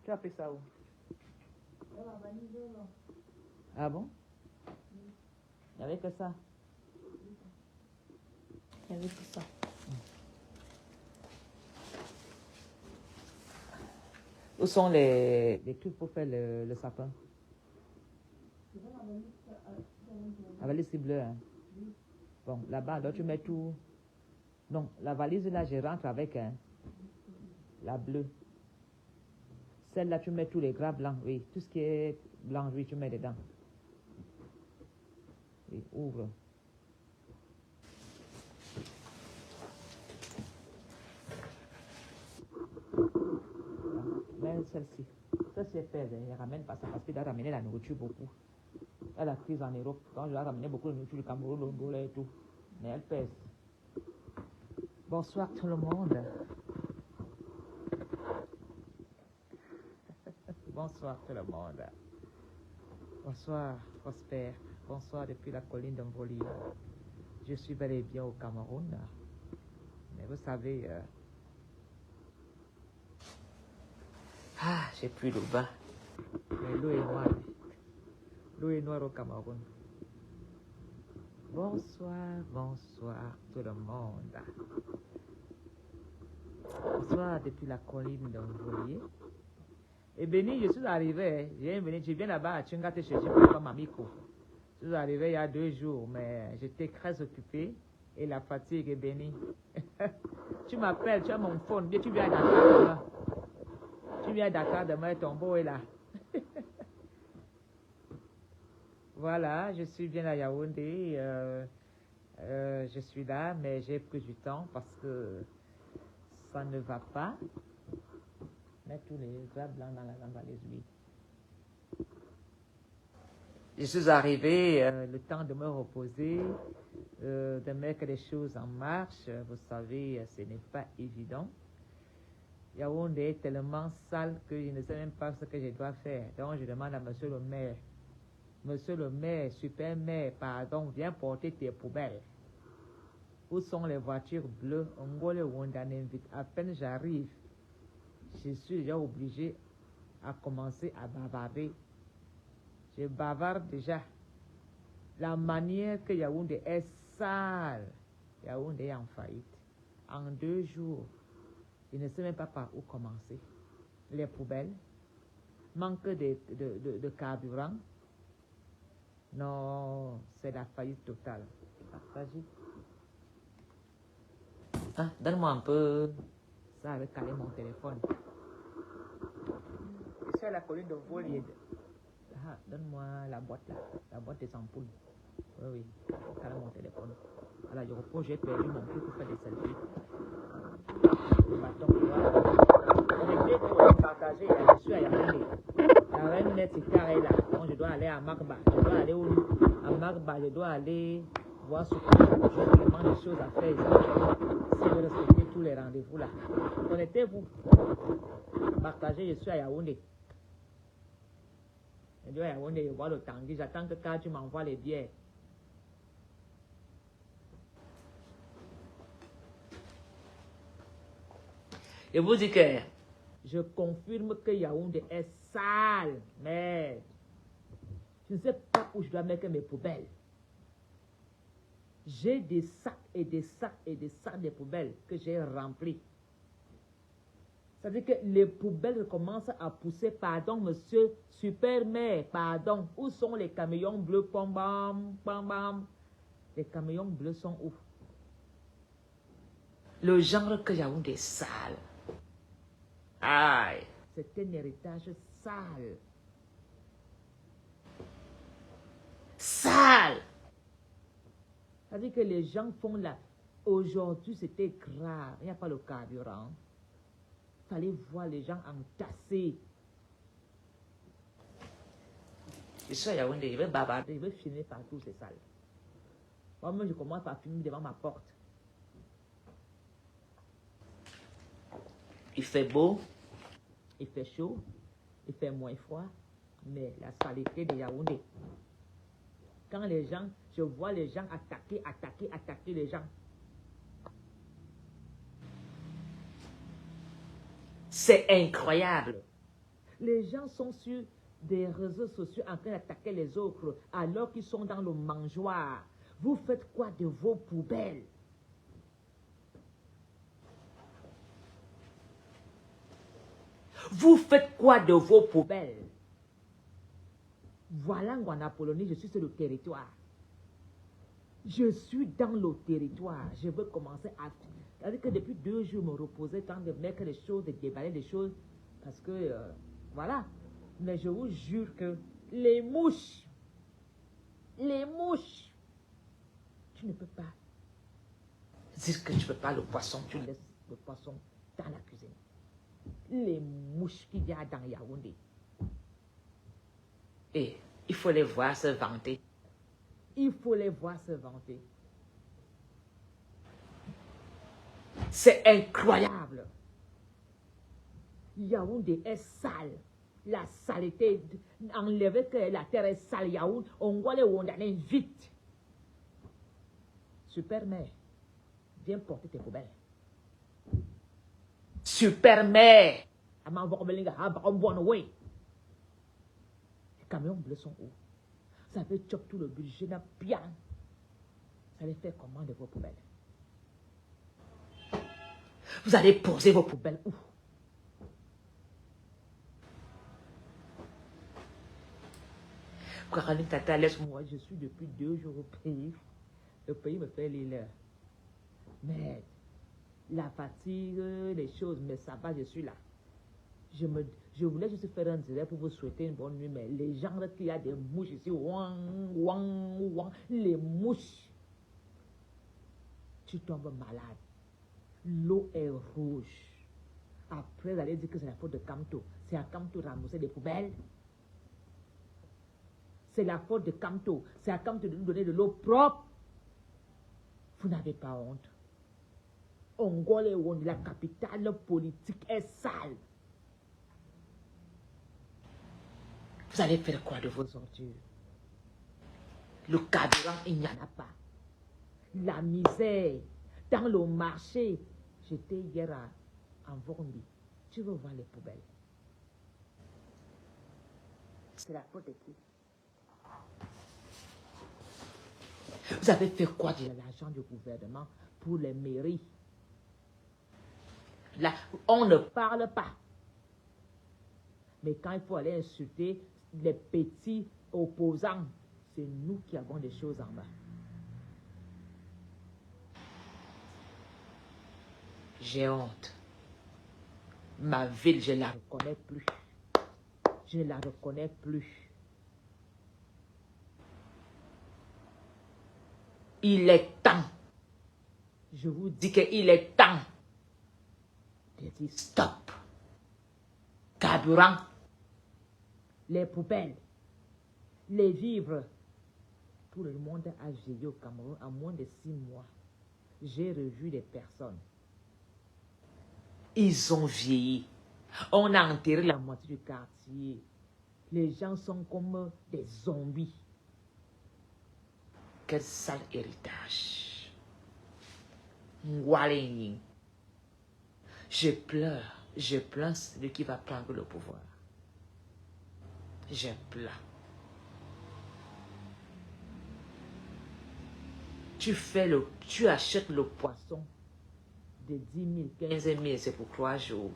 Tu as pris ça où? Ah bon? Il n'y avait que ça. Il y avait tout ça. Où sont les trucs pour faire le sapin? La valise c'est bleu, hein? Bon, là-bas, donc tu mets tout. Non, la valise là, je rentre avec, hein, la bleue. Celle-là, tu mets tous les gras blancs, oui. Tout ce qui est blanc, oui, tu mets dedans. Oui, ouvre. Mets celle-ci. Celle-ci est faite, il ramène pas ça parce qu'il doit ramener la nourriture beaucoup. Elle a crise en Europe. Quand je dois ramener beaucoup de nourriture, le Cameroun, l'Angola et tout. Mais elle pèse. Bonsoir tout le monde. Bonsoir tout le monde. Bonsoir Prosper. Bonsoir depuis la colline d'Envoli. Je suis bel et bien au Cameroun. Mais vous savez, j'ai plus d'eau bas. Mais l'eau est noire. L'eau est noire au Cameroun. Bonsoir, bonsoir tout le monde. Bonsoir depuis la colline d'Envoli. Et Béni, je suis arrivé. Je viens là-bas à Tchingate chez Papa Mamiko. Je suis arrivé il y a 2 jours, mais j'étais très occupé et la fatigue est bénie. Tu m'appelles, tu as mon phone, bien tu viens à Dakar demain. Tu viens à Dakar demain, ton beau est là. Voilà, je suis bien à Yaoundé. Je suis là, mais j'ai pris du temps parce que ça ne va pas. Mettre tous les gras blancs dans la valise, oui. Je suis arrivé, le temps de me reposer, de mettre les choses en marche. Vous savez, ce n'est pas évident. Yaoundé est tellement sale que je ne sais même pas ce que je dois faire. Donc je demande à monsieur le maire, super maire, pardon, viens porter tes poubelles. Où sont les voitures bleues? Ngole Wonda n'invite. À peine j'arrive, je suis déjà obligé à commencer à bavarder. Je bavarde déjà. La manière que Yaoundé est sale. Yaoundé est en faillite. En 2 jours, je ne sais même pas par où commencer. Les poubelles, manque de carburant. Non, c'est la faillite totale. Partagez. Ah, donne-moi un peu. Ça avait calé mon téléphone. Je suis à la colline de Volier. Ah, donne-moi la boîte là. La boîte des ampoules. Oui, calme mon téléphone. Alors, je repose, j'ai perdu mon truc pour faire des selfies. Le bâton, voilà. Les deux pour partager, je suis à Yaoundé. La reine net est carré là. Donc, je dois aller à Magba. Je dois aller où? À Magba, je dois aller voir ce que j'ai vraiment des choses à faire. Si je veux respecter tous les rendez-vous là. Connectez-vous. Partagez, je suis à Yaoundé. Je dois à Yaoundé, je vois le Tanguy. J'attends que quand tu m'envoies les billets. Je vous dis que je confirme que Yaoundé est sale, mais je ne sais pas où je dois mettre mes poubelles. J'ai des sacs et des sacs et des sacs de poubelles que j'ai remplis. Ça veut dire que les poubelles commencent à pousser. Pardon, monsieur super-maire, pardon. Où sont les camions bleus? Pam, bam, bam, bam. Les camions bleus sont où? Le genre que Yaoundé est sale. Aïe, c'est un héritage sale. Sale. Ça veut dire que les gens font là. Aujourd'hui, c'était grave. Il n'y a pas le carburant. Il fallait voir les gens entassés. Je suis à Yaoundé, je vais bavarder, je vais filmer partout, c'est sale. Moi-même, je commence à filmer devant ma porte. Il fait beau, il fait chaud, il fait moins froid, mais la saleté de Yaoundé. Quand les gens, je vois les gens attaquer les gens. C'est incroyable. Les gens sont sur des réseaux sociaux en train d'attaquer les autres alors qu'ils sont dans le mangeoire. Vous faites quoi de vos poubelles? Vous faites quoi de vos poubelles? Voilà en Apollonie, je suis sur le territoire. Je suis dans le territoire. Je veux commencer à... C'est-à-dire que depuis 2 jours, je me reposais tant de mettre les choses, de déballer les choses. Parce que, voilà. Mais je vous jure que les mouches, tu ne peux pas dire que tu ne peux pas le poisson, tu laisses le poisson dans la cuisine. Les mouches qu'il y a dans Yaoundé. Et il faut les voir se vanter. Il faut les voir se vanter. C'est incroyable. Yaoundé est sale. La saleté, enlever que la terre est sale, Yaoundé, on voit les Wondanais vite. Super-mère, viens porter tes poubelles. Super-mère. Les camions bleus sont où? Ça fait choc tout le budget n'a bien. Vous allez faire comment de vos poubelles? Vous allez poser vos poubelles où? Karaline Tata, laisse-moi, je suis depuis 2 jours au pays. Le pays me fait l'heure. Mais la fatigue, les choses, mais ça va, je suis là. Je voulais juste faire un direct pour vous souhaiter une bonne nuit, mais les gens là, qu'il y a des mouches ici, les mouches, tu tombes malade. L'eau est rouge. Après, vous allez dire que c'est la faute de Kamto. C'est à Kamto de ramasser des poubelles. C'est la faute de Kamto. C'est à Kamto de nous donner de l'eau propre. Vous n'avez pas honte. Ongole, la capitale politique est sale. Vous allez faire quoi de vos ordures? Le carburant, il n'y en a pas. La misère. Dans le marché. J'étais hier en Vormbi. Tu veux voir les poubelles? C'est la faute de qui? Vous avez fait quoi de l'argent du gouvernement pour les mairies? Là, on ne parle pas. Mais quand il faut aller insulter les petits opposants, c'est nous qui avons des choses en bas. J'ai honte. Ma ville, je ne la reconnais plus. Je ne la reconnais plus. Il est temps. Je vous dis qu'il est temps de dire stop. Carburant, les poubelles, les vivres. Tout le monde a vieilli au Cameroun en moins de 6 mois. J'ai revu des personnes. Ils ont vieilli. On a enterré la moitié du quartier. Les gens sont comme des zombies. Quel sale héritage. Ngwalenyi. Je pleure celui qui va prendre le pouvoir. Je pleure. Tu achètes le poisson de 10 000, 15 000, c'est pour 3 jours.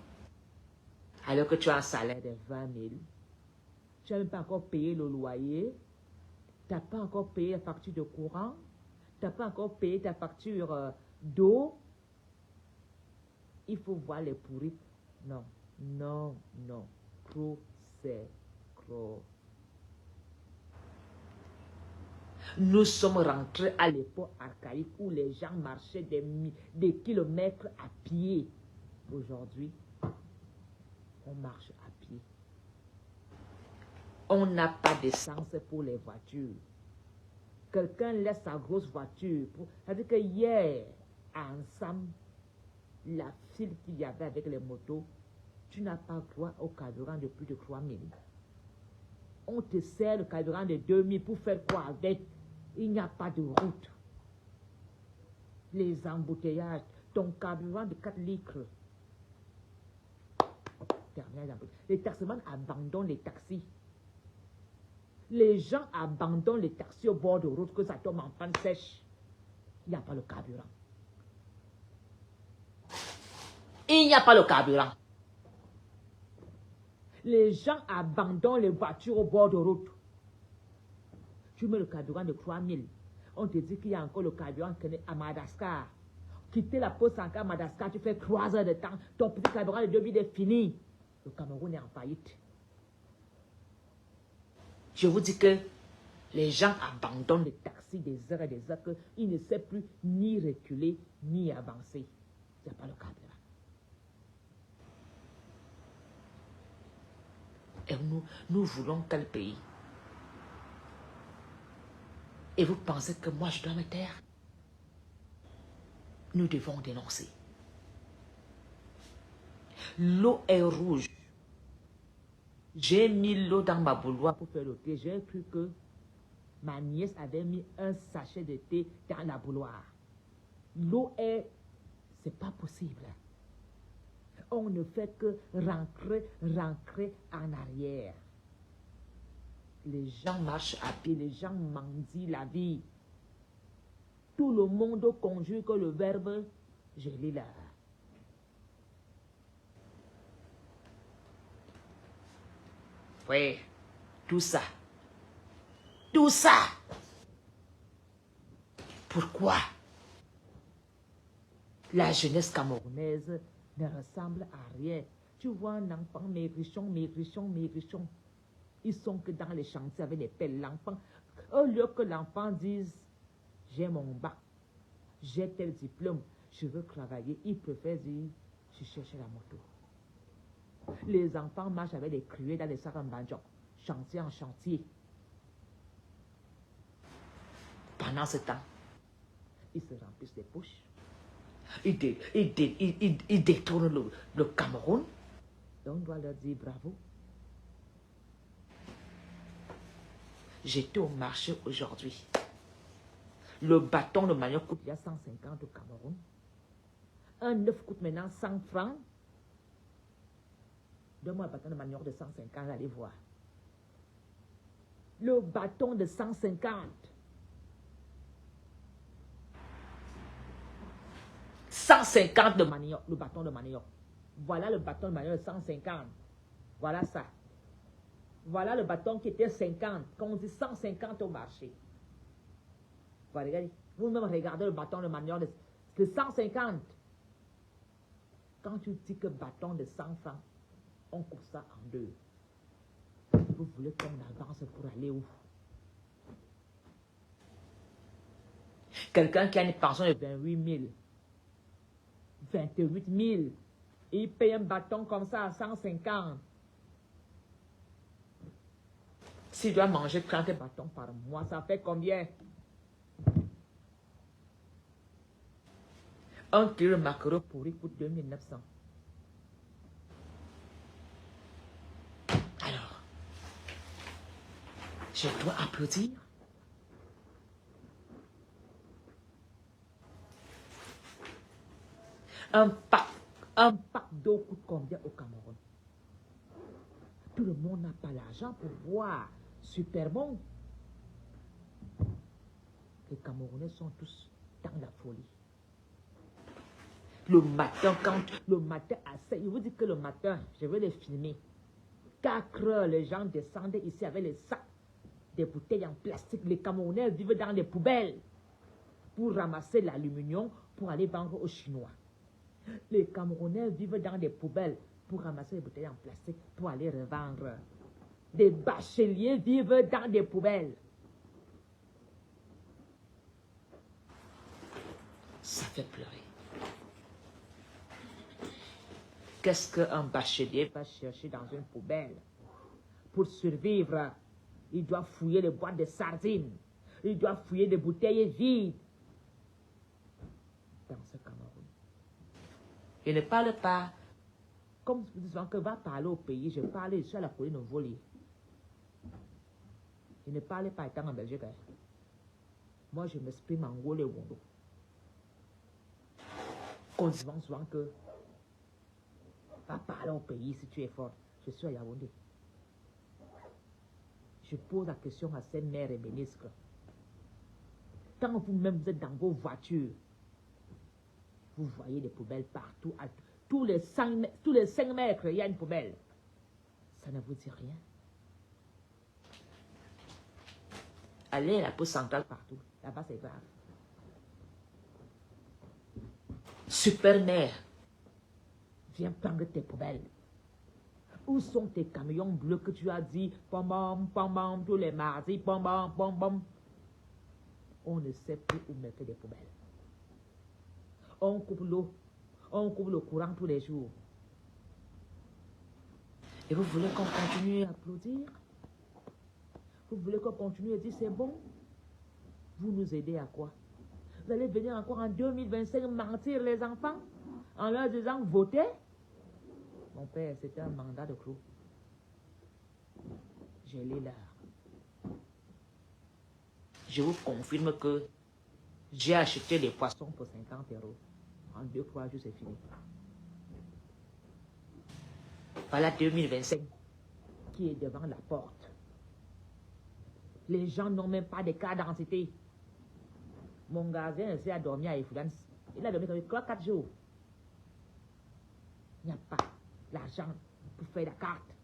Alors que tu as un salaire de 20 000. Tu n'as même pas encore payé le loyer. Tu n'as pas encore payé la facture de courant. Tu n'as pas encore payé ta facture d'eau. Il faut voir les pourris. Non, non, non. Trop, c'est trop. Nous sommes rentrés à l'époque archaïque où les gens marchaient des kilomètres à pied. Aujourd'hui, on marche à pied. On n'a pas d'essence pour les voitures. Quelqu'un laisse sa grosse voiture. C'est-à-dire que hier, ensemble, la file qu'il y avait avec les motos, tu n'as pas droit au carburant de plus de 3 000. On te sert le carburant de 2 000 pour faire quoi avec? Il n'y a pas de route. Les embouteillages, ton carburant de 4 litres. terminal d'embouteillage. Les taximans abandonnent les taxis. Les gens abandonnent les taxis au bord de route, que ça tombe en panne sèche. Il n'y a pas le carburant. Il n'y a pas le carburant. Les gens abandonnent les voitures au bord de route. Tu mets le carburant de 3000. On te dit qu'il y a encore le carburant à Madagascar. Quitter la poste encore à Madagascar, tu fais 3 heures de temps. Ton petit carburant de 2000 est fini. Le Cameroun est en faillite. Je vous dis que les gens abandonnent les taxis des heures et des heures qu'ils ne savent plus ni reculer ni avancer. Il n'y a pas le carburant. Et nous voulons quel pays? Et vous pensez que moi je dois me taire? Nous devons dénoncer. L'eau est rouge. J'ai mis l'eau dans ma bouilloire pour faire le thé. J'ai cru que ma nièce avait mis un sachet de thé dans la bouilloire. L'eau est... C'est pas possible. On ne fait que rentrer en arrière. Les gens marchent à pied, les gens mendient la vie. Tout le monde conjugue le verbe « je lis là ». Oui, tout ça. Tout ça. Pourquoi la jeunesse camerounaise ne ressemble à rien? Tu vois un enfant maigrichon. Ils sont que dans les chantiers avec des pelles. L'enfant, au lieu que l'enfant dise « j'ai mon bac, j'ai tel diplôme, je veux travailler », il préfère dire « je cherche la moto ». Les enfants marchent avec des cruets dans les sacs en banjon, chantier en chantier. Pendant ce temps, ils se remplissent les poches. Ils détournent le Cameroun. Et on doit leur dire bravo. J'étais au marché aujourd'hui. Le bâton de manioc coûte il y a 150 au Cameroun. Un œuf coûte maintenant 100 francs. Donne-moi un bâton de manioc de 150, allez voir. Le bâton de 150. 150 de manioc, le bâton de manioc. Voilà le bâton de manioc de 150. Voilà ça. Voilà le bâton qui était 50. Quand on dit 150 au marché. Voilà, regardez. Vous-même regardez le bâton de manioc de 150. Quand tu dis que bâton de 100 francs, on coupe ça en deux. Vous voulez qu'on avance pour aller où? Quelqu'un qui a une pension de 28 000, 28 000, il paye un bâton comme ça à 150. S'il doit manger 30 bâtons par mois, ça fait combien? Un kilo de maquereau pourri coûte 2900. Alors, je dois applaudir. Un pack d'eau coûte combien au Cameroun? Tout le monde n'a pas l'argent pour boire. Super bon. Les Camerounais sont tous dans la folie. Le matin, à 7, je vous dis que le matin, je vais les filmer. 4 heures, les gens descendaient ici avec les sacs, des bouteilles en plastique. Les Camerounais vivent dans les poubelles pour ramasser l'aluminium pour aller vendre aux Chinois. Les Camerounais vivent dans des poubelles pour ramasser les bouteilles en plastique pour aller revendre. Des bacheliers vivent dans des poubelles. Ça fait pleurer. Qu'est-ce qu'un bachelier va chercher dans une poubelle? Pour survivre, il doit fouiller les boîtes de sardines. Il doit fouiller des bouteilles vides. Dans ce Cameroun. Il ne parle pas comme vous dites que va parler au pays. Je parle sur la colline volée. Il ne parle pas étant en Belgique. Moi, je m'exprime en Wolo et Wondo. On dit souvent que Va parler au pays si tu es fort. Je suis à Yaoundé. Je pose la question à ces maires et ministres. Quand vous-même vous êtes dans vos voitures, vous voyez des poubelles partout. Tous les 5 mètres, il y a une poubelle. Ça ne vous dit rien. Allez à la poste centrale partout. Là-bas, c'est grave. Super maire, viens prendre tes poubelles. Où sont tes camions bleus que tu as dit, pom pom, tous les mardis, pom pom. On ne sait plus où mettre des poubelles. On coupe l'eau, on coupe le courant tous les jours. Et vous voulez qu'on continue à applaudir? Vous voulez qu'on continue à dire c'est bon? Vous nous aidez à quoi? Vous allez venir encore en 2025 mentir les enfants en leur disant votez? Mon père, c'était un mandat de clou. J'ai lu l'heure. Je vous confirme que j'ai acheté des poissons pour 50 €. En 2-3 jours, c'est fini. Voilà 2025 qui est devant la porte. Les gens n'ont même pas de carte d'identité. Mon gardien a dormi à Efudance. Il a dormi 3-4 jours. Il n'y a pas l'argent pour faire la carte.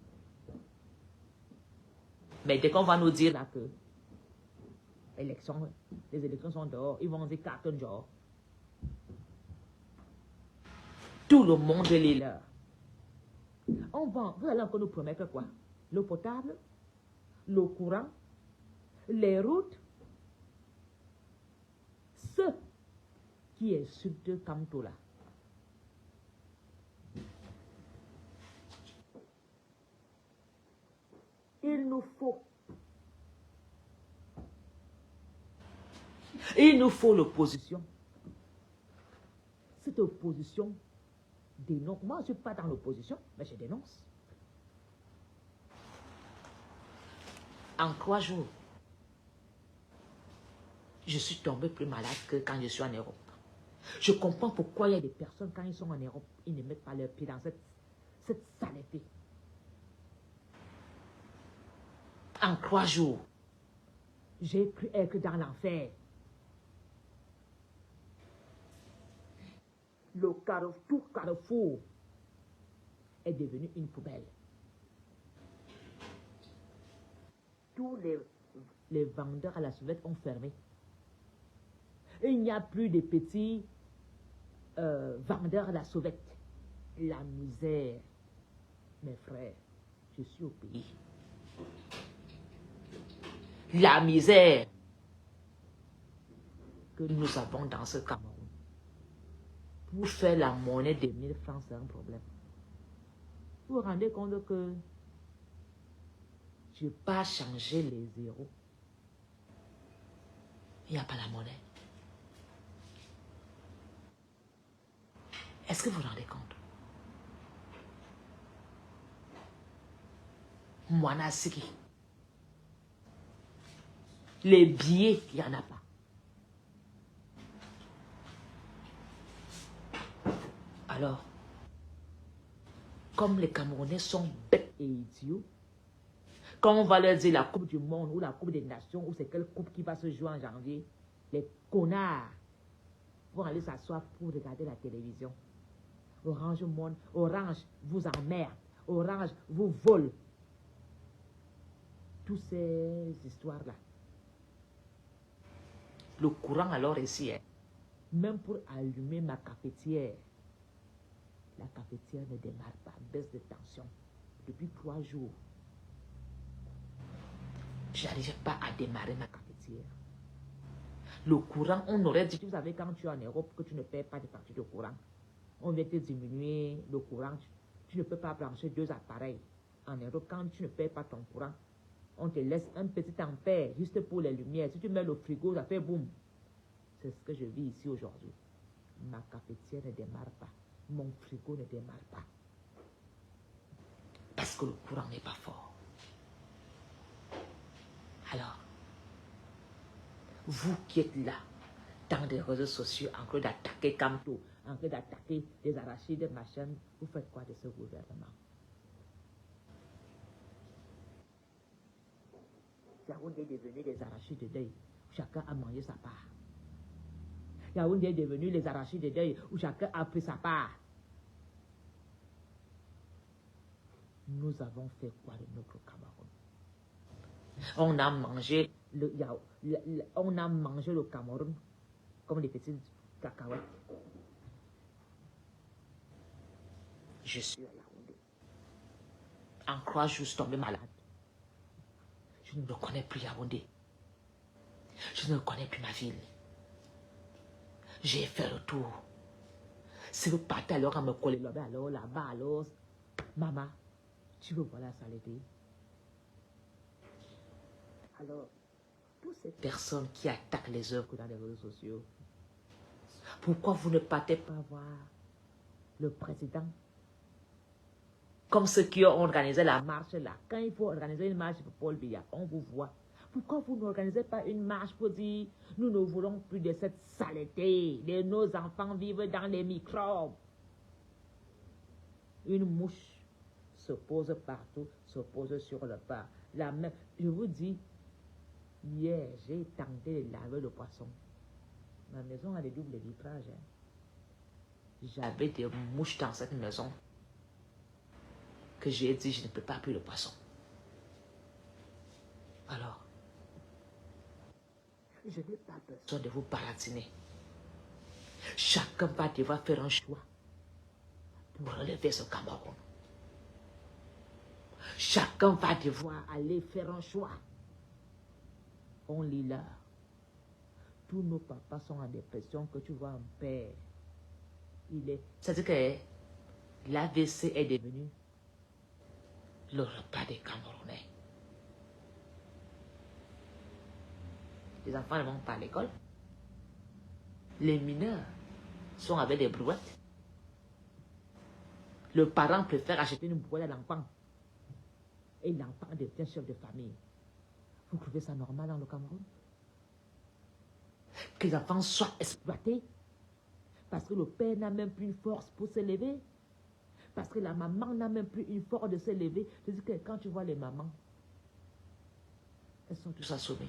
Mais dès qu'on va nous dire là que les élections sont dehors, ils vont dire carton dehors. Tout le monde est là. Vous allez encore nous promettre quoi? L'eau potable, l'eau courante, les routes. Ce qui est sur de Kamtola. Il nous faut l'opposition. Cette opposition dénonce. Moi, je ne suis pas dans l'opposition, mais je dénonce. En 3 jours, je suis tombé plus malade que quand je suis en Europe. Je comprends pourquoi il y a des personnes, quand ils sont en Europe, ils ne mettent pas leurs pieds dans cette saleté. En 3 jours, j'ai cru être dans l'enfer. Tout Carrefour est devenu une poubelle. Tous les vendeurs à la sauvette ont fermé. Et il n'y a plus de petits vendeurs à la sauvette. La misère, mes frères, je suis au pays. La misère que nous avons dans ce Cameroun. Pour faire la monnaie de 1000 francs, c'est un problème. Vous vous rendez compte que je n'ai pas changé les zéros. Il n'y a pas la monnaie. Est-ce que vous vous rendez compte? Mwanasiki. Les billets, il n'y en a pas. Alors, comme les Camerounais sont bêtes et idiots, quand on va leur dire la Coupe du Monde ou la Coupe des Nations, ou c'est quelle coupe qui va se jouer en janvier, les connards vont aller s'asseoir pour regarder la télévision. Orange vous emmerde, Orange vous vole. Toutes ces histoires-là. Le courant alors ici, même pour allumer ma cafetière, la cafetière ne démarre pas, baisse de tension. Depuis 3 jours, je n'arrive pas à démarrer ma cafetière. Le courant, on aurait dit, vous savez, quand tu es en Europe, que tu ne paies pas de facture de courant. On vient te diminuer le courant. Tu ne peux pas brancher 2 appareils. En Europe, quand tu ne paies pas ton courant, on te laisse un petit ampère juste pour les lumières. Si tu mets le frigo, ça fait boum. C'est ce que je vis ici aujourd'hui. Ma cafetière ne démarre pas. Mon frigo ne démarre pas. Parce que le courant n'est pas fort. Alors, vous qui êtes là, dans les réseaux sociaux, en train d'attaquer Kamto, en train d'attaquer des arachides, des machins. Vous faites quoi de ce gouvernement? Yaoundé est devenu les arachides de deuil, où chacun a mangé sa part. Yaoundé est devenu les arachides de deuil, où chacun a pris sa part. Nous avons fait quoi de notre Cameroun? On a mangé le Cameroun comme des petites cacahuètes. Je suis à Yaoundé. En 3 jours, je suis tombé malade. Je ne reconnais plus Yaoundé. Je ne reconnais plus ma ville. J'ai fait le tour. Si vous partez alors à me coller alors là-bas, alors, maman, tu veux voir la saleté? Alors, toutes ces personnes qui attaquent les œuvres dans les réseaux sociaux, pourquoi vous ne partez pas voir le président? Comme ceux qui ont organisé la marche là. Quand il faut organiser une marche pour Paul Biya, on vous voit. Pourquoi vous n'organisez pas une marche pour dire nous ne voulons plus de cette saleté, de nos enfants vivent dans les microbes? Une mouche se pose partout, se pose sur le pas. La même, je vous dis, hier, j'ai tenté de laver le poisson. Ma maison a des doubles vitrages. J'avais des mouches dans cette maison que j'ai dit, je ne peux pas plus le poisson. Alors, je n'ai pas besoin de vous baratiner. Chacun va devoir faire un choix pour relever ce Cameroun. Chacun va devoir aller faire un choix. On lit là. Tous nos papas sont en dépression, que tu vois un père. C'est-à-dire que l'AVC est devenu le repas des Camerounais. Les enfants ne vont pas à l'école. Les mineurs sont avec des brouettes. Le parent préfère acheter une brouette à l'enfant. Et l'enfant devient chef de famille. Vous trouvez ça normal dans le Cameroun? Que les enfants soient exploités parce que le père n'a même plus une force pour se lever, parce que la maman n'a même plus une force de se lever. C'est-à-dire que quand tu vois les mamans, elles sont tous assommées.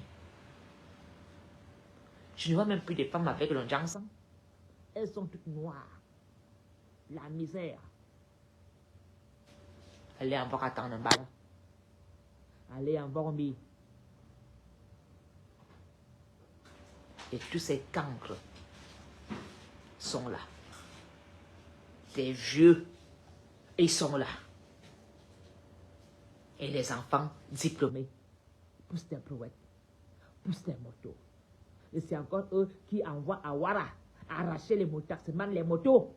Je ne vois même plus des femmes avec le jansan. Elles sont toutes noires. La misère. Allez encore attendre un bal. Allez encore un bi. Et tous ces cancres sont là. Des vieux, ils sont là. Et les enfants diplômés poussent des brouettes, poussent des motos. Et c'est encore eux qui envoient à Ouara arracher les motaximans, les motos.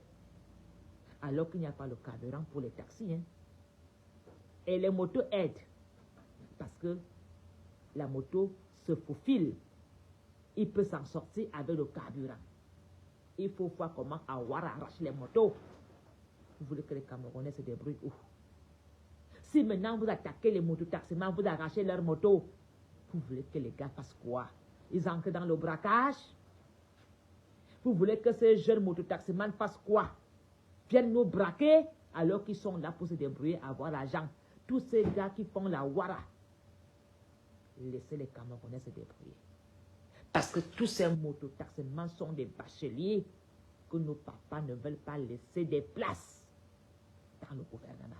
Alors qu'il n'y a pas le carburant pour les taxis. Hein. Et les motos aident. Parce que la moto se faufile. Il peut s'en sortir avec le carburant. Il faut voir comment Ouara arrache les motos. Vous voulez que les Camerounais se débrouillent où? Si maintenant vous attaquez les mototaximans, vous arrachez leurs motos, vous voulez que les gars fassent quoi? Ils entrent dans le braquage? Vous voulez que ces jeunes mototaximans fassent quoi? Viennent nous braquer alors qu'ils sont là pour se débrouiller, avoir l'argent. Tous ces gars qui font la Ouara, laissez les Camerounais se débrouiller. Parce que tous ces mototaximans sont des bacheliers que nos papas ne veulent pas laisser des places dans le gouvernement.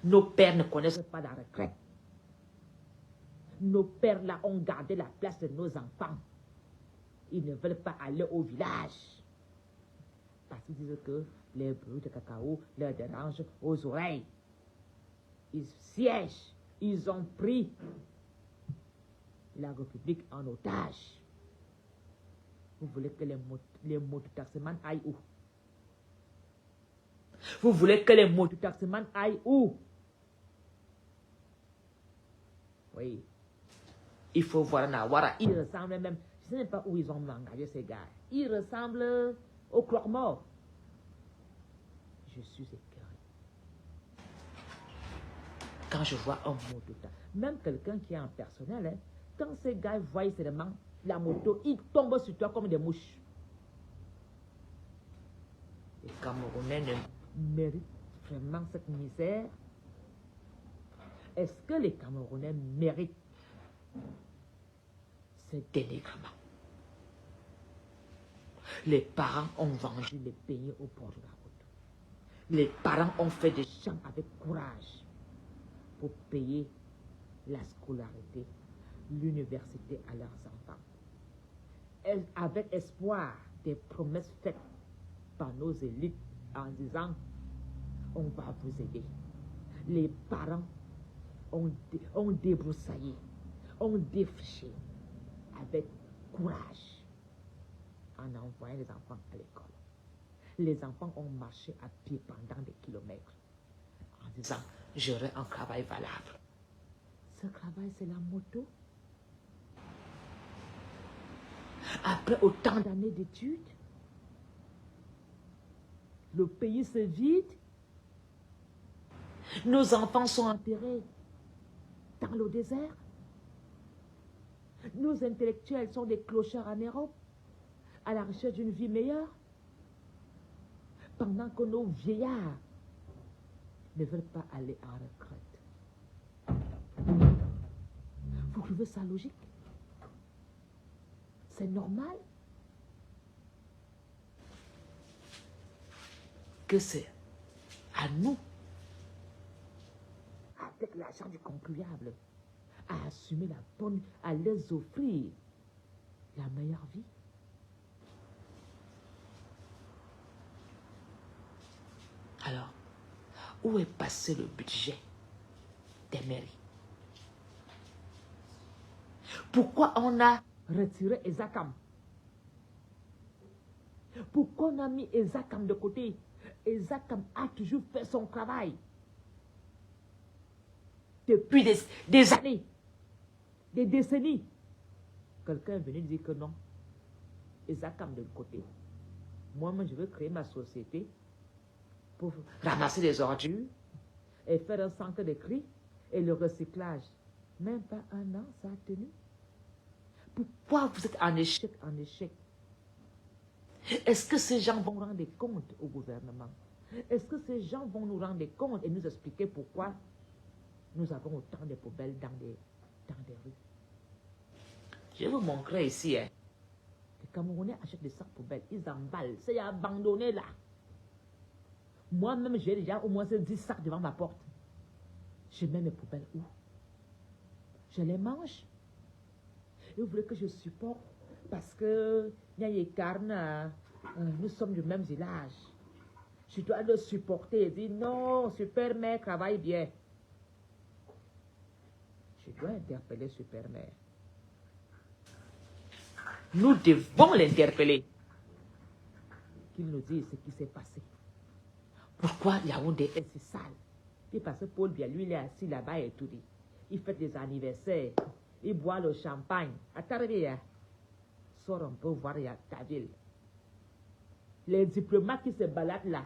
Nos pères ne connaissent pas la retraite. Nos pères là ont gardé la place de nos enfants. Ils ne veulent pas aller au village. Parce qu'ils disent que les bruits de cacao leur dérangent aux oreilles. Ils siègent. Ils ont pris la République en otage. Vous voulez que les mototaximans aillent où? Vous voulez que les mototaximans aillent où? Oui. Il faut voir Nawara. Ils ressemblent même. Je ne sais même pas où ils ont engagé ces gars. Ils ressemblent au croque-mort. Je suis écœuré. Quand je vois un mototaxi, même quelqu'un qui est en personnel, hein, quand ces gars voient seulement la moto, ils tombent sur toi comme des mouches. Camerounais ne méritent vraiment cette misère? Est-ce que les Camerounais méritent ce dénigrement? Les parents ont vendu les pays au bord de la route. Les parents ont fait des champs avec courage pour payer la scolarité, l'université à leurs enfants. Avec espoir des promesses faites par nos élites en disant on va vous aider. Les parents ont débroussaillé, ont défriché avec courage en envoyant les enfants à l'école. Les enfants ont marché à pied pendant des kilomètres en disant j'aurai un travail valable. Ce travail, c'est la moto. Après autant d'années d'études, le pays se vide. Nos enfants sont enterrés dans le désert. Nos intellectuels sont des clochards en Europe, à la recherche d'une vie meilleure. Pendant que nos vieillards ne veulent pas aller en retraite. Vous trouvez ça logique? C'est normal que c'est à nous, avec l'argent du contribuable, à assumer la bonne, à les offrir la meilleure vie. Alors, où est passé le budget des mairies? Pourquoi on a retiré Ezakam? Pourquoi on a mis Ezakam de côté? Ezakam a toujours fait son travail. Depuis des années, des décennies. Quelqu'un est venu dire que non. Ezakam de côté. Moi, je veux créer ma société pour ramasser les ordures et faire un centre de tri et le recyclage. Même pas un an, ça a tenu. Pourquoi vous êtes en échec, en échec? Est-ce que ces gens vont rendre compte au gouvernement? Est-ce que ces gens vont nous rendre compte et nous expliquer pourquoi nous avons autant de poubelles dans des rues? Je vais vous montrer ici. Les Camerounais achètent des sacs poubelles, ils emballent, c'est abandonné là. Moi-même, j'ai déjà au moins 10 sacs devant ma porte. Je mets mes poubelles où? Je les mange. Et vous voulez que je supporte parce que nous sommes du même village. Je dois le supporter et dire non, super mère travaille bien. Je dois interpeller super mère. Nous devons l'interpeller. Qu'il nous dise ce qui s'est passé. Pourquoi Yaoundé est si sale? Et parce que Paul Biya, lui, il est assis là-bas et tout dit. Il fait des anniversaires. Il boit le champagne. Attends, sors un peu voir ta ville. Les diplomates qui se baladent là,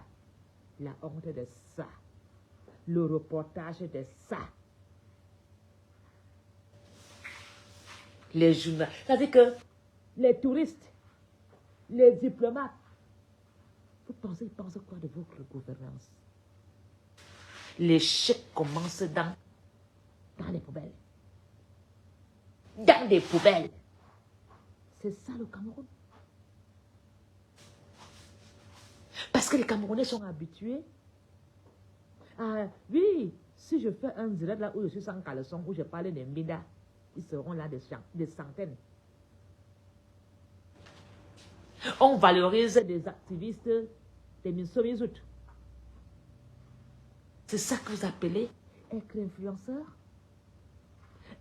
la honte de ça. Le reportage de ça. Les journalistes. C'est-à-dire que les touristes, les diplomates, ils pensent quoi de votre gouvernance? L'échec commence dans les poubelles. Dans des poubelles. C'est ça le Cameroun. Parce que les Camerounais sont habitués à... Oui, si je fais un direct là où je suis sans caleçon, où je parle des Mbida, ils seront là des centaines. On valorise des activistes, des Minsomizout. C'est ça que vous appelez être influenceur?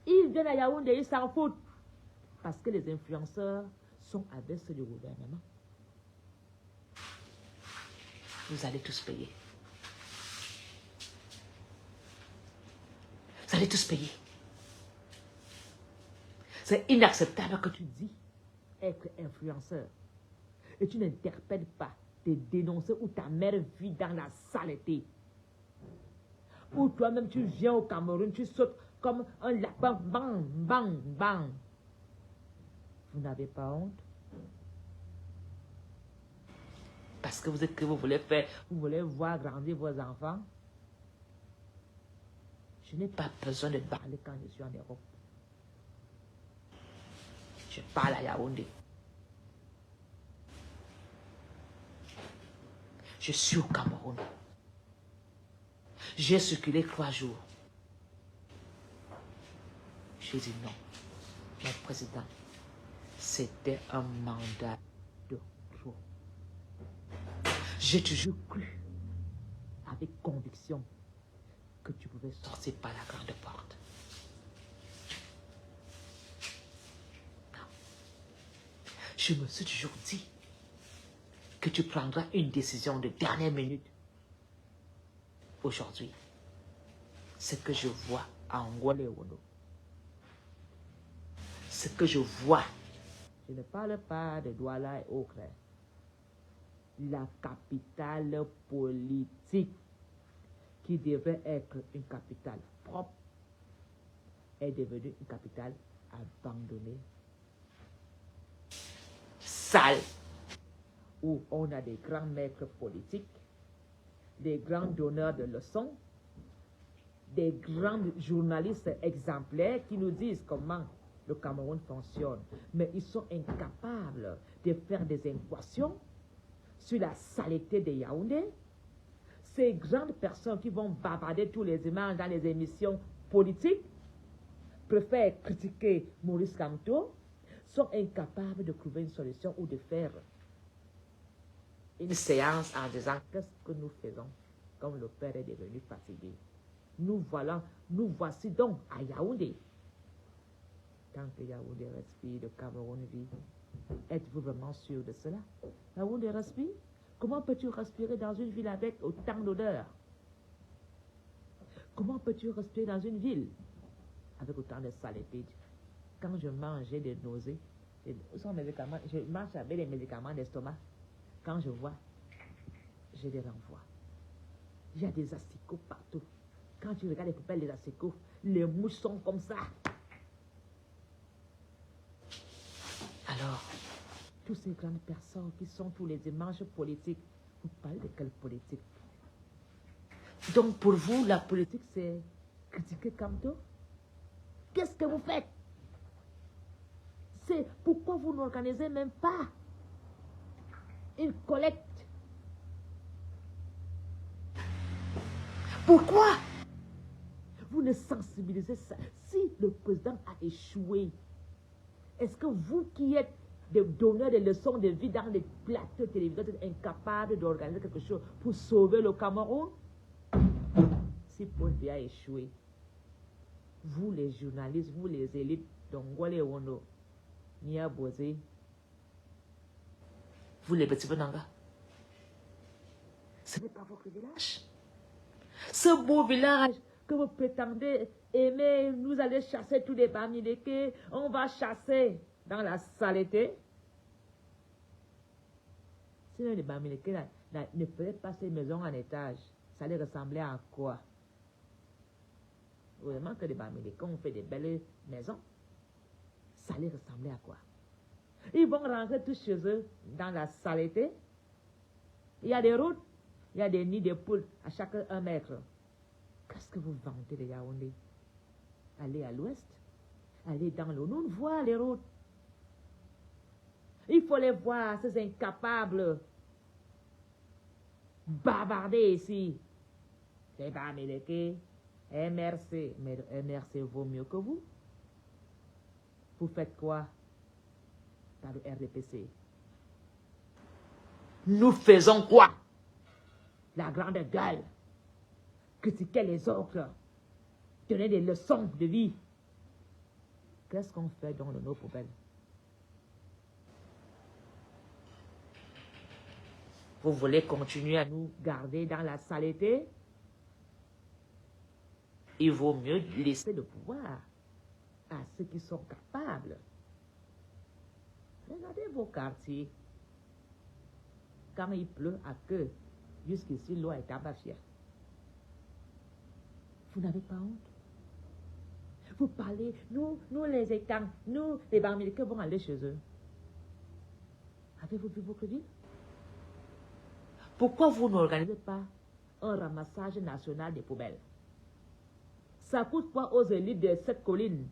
Ils viennent à Yaoundé, ils s'en foutent. Parce que les influenceurs sont avec ceux du gouvernement. Vous allez tous payer. Vous allez tous payer. C'est inacceptable que tu dis être influenceur. Et tu n'interpelles pas tes dénoncés ou ta mère vit dans la saleté. Ou toi-même tu viens au Cameroun, tu sautes comme un lapin, bang, bang, bang. Vous n'avez pas honte? Parce que vous êtes que vous voulez faire, vous voulez voir grandir vos enfants. Je n'ai pas besoin de parler quand je suis en Europe. Je parle à Yaoundé. Je suis au Cameroun. J'ai circulé 3 jours. J'ai dit non. Mon président, c'était un mandat de trop. J'ai toujours cru, avec conviction, que tu pouvais sortir par la grande porte. Non. Je me suis toujours dit que tu prendras une décision de dernière minute. Aujourd'hui, ce que je vois à Angola-Wono, ce que je vois, je ne parle pas de Douala et autres, la capitale politique qui devait être une capitale propre est devenue une capitale abandonnée, sale, où on a des grands maîtres politiques, des grands donneurs de leçons, des grands journalistes exemplaires qui nous disent comment le Cameroun fonctionne. Mais ils sont incapables de faire des équations sur la saleté de Yaoundé. Ces grandes personnes qui vont bavarder tous les images dans les émissions politiques, préfèrent critiquer Maurice Kamto, sont incapables de trouver une solution ou de faire une séance en disant qu'est-ce que nous faisons comme le père est devenu fatigué. Nous voici donc à Yaoundé. Tant que Yaoundé respire, le Cameroun vit. Êtes-vous vraiment sûr de cela? Yaoundé respire? Comment peux-tu respirer dans une ville avec autant d'odeurs? Comment peux-tu respirer dans une ville avec autant de saleté? Quand je mange, j'ai des nausées. Je marche avec des médicaments d'estomac. Quand je vois, j'ai des renvois. Il y a des asticots partout. Quand tu regardes les poubelles des asticots, les mouches sont comme ça. Alors, tous ces grandes personnes qui sont tous les dimanches politiques, vous parlez de quelle politique? Donc pour vous, la politique, c'est critiquer Kamto? Qu'est-ce que vous faites? C'est pourquoi vous n'organisez même pas une collecte? Pourquoi vous ne sensibilisez ça? Si le président a échoué, est-ce que vous qui êtes des donneurs de leçons de vie dans les plateaux télévisés êtes incapables d'organiser quelque chose pour sauver le Cameroun? Si Paul Biya a échoué, vous les journalistes, vous les élites d'Ongole et Wono, Nia Bosé, vous les petits Benanga, ce n'est pas votre village. Ce beau village que vous prétendez aimer, nous allez chasser tous les Bamileke, on va chasser dans la saleté. Sinon les Bamileke ne feraient pas ces maisons en étage, ça allait ressembler à quoi? Vraiment que les Bamileke ont fait des belles maisons, ça allait ressembler à quoi? Ils vont rentrer tous chez eux dans la saleté. Il y a des routes, il y a des nids de poules à chaque 1 mètre. Qu'est-ce que vous vantez de Yaoundé? Allez à l'ouest, allez dans le nord, voir les routes. Il faut les voir, ces incapables bavarder ici. C'est Bamileke, MRC, mais le MRC vaut mieux que vous. Vous faites quoi dans le RDPC? Nous faisons quoi? La grande gueule, critiquer les autres, donner des leçons de vie. Qu'est-ce qu'on fait dans nos poubelles? Vous voulez continuer à nous garder dans la saleté? Il vaut mieux laisser le pouvoir à ceux qui sont capables. Regardez vos quartiers. Quand il pleut à queue, jusqu'ici l'eau est abafiée. Vous n'avez pas honte? Vous parlez, nous les étangs, nous les Bamileke vont aller chez eux. Avez-vous vu votre ville? Pourquoi vous n'organisez pas un ramassage national des poubelles? Ça coûte quoi aux élites de cette colline?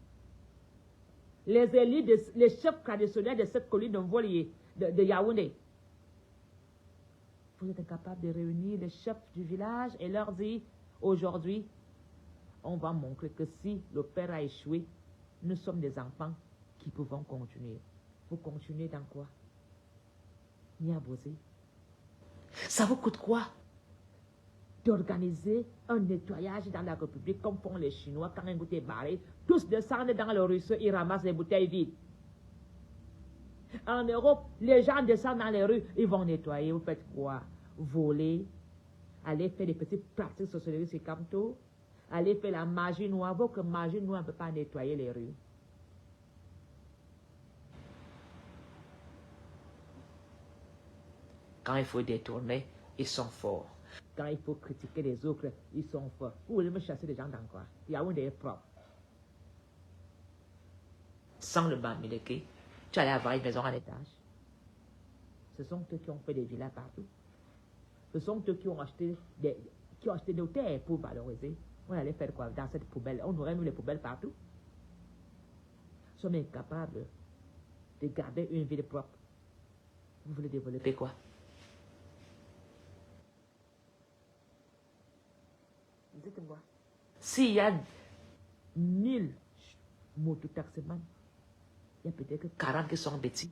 Les élites, les chefs traditionnels de cette colline de Yaoundé. Vous êtes incapable de réunir les chefs du village et leur dire, aujourd'hui, on va montrer que si le père a échoué, nous sommes des enfants qui pouvons continuer. Vous continuez dans quoi? Niabosé. Ça vous coûte quoi d'organiser un nettoyage dans la République comme font les Chinois quand un goût est barré? Tous descendent dans le ruisseau, ils ramassent les bouteilles vides. En Europe, les gens descendent dans les rues, ils vont nettoyer. Vous faites quoi? Voler, aller faire des petites pratiques socialistes et comme tout, aller faire la magie noire. Votre magie noire ne peut pas nettoyer les rues. Quand il faut détourner, ils sont forts. Quand il faut critiquer les autres, ils sont forts. Vous voulez me chasser des gens dans quoi? Il y a un des propres. Sans le Bamileke, tu allais avoir une maison en étage. Ce sont eux qui ont fait des villas partout. Ce sont eux qui ont acheté des terres pour valoriser. On allait faire quoi dans cette poubelle? On aurait mis les poubelles partout. Nous sommes incapables de garder une ville propre. Vous voulez développer quoi? Dites-moi. S'il y a 1000 mototaximans, il y a peut-être que 40 qui sont bêtis.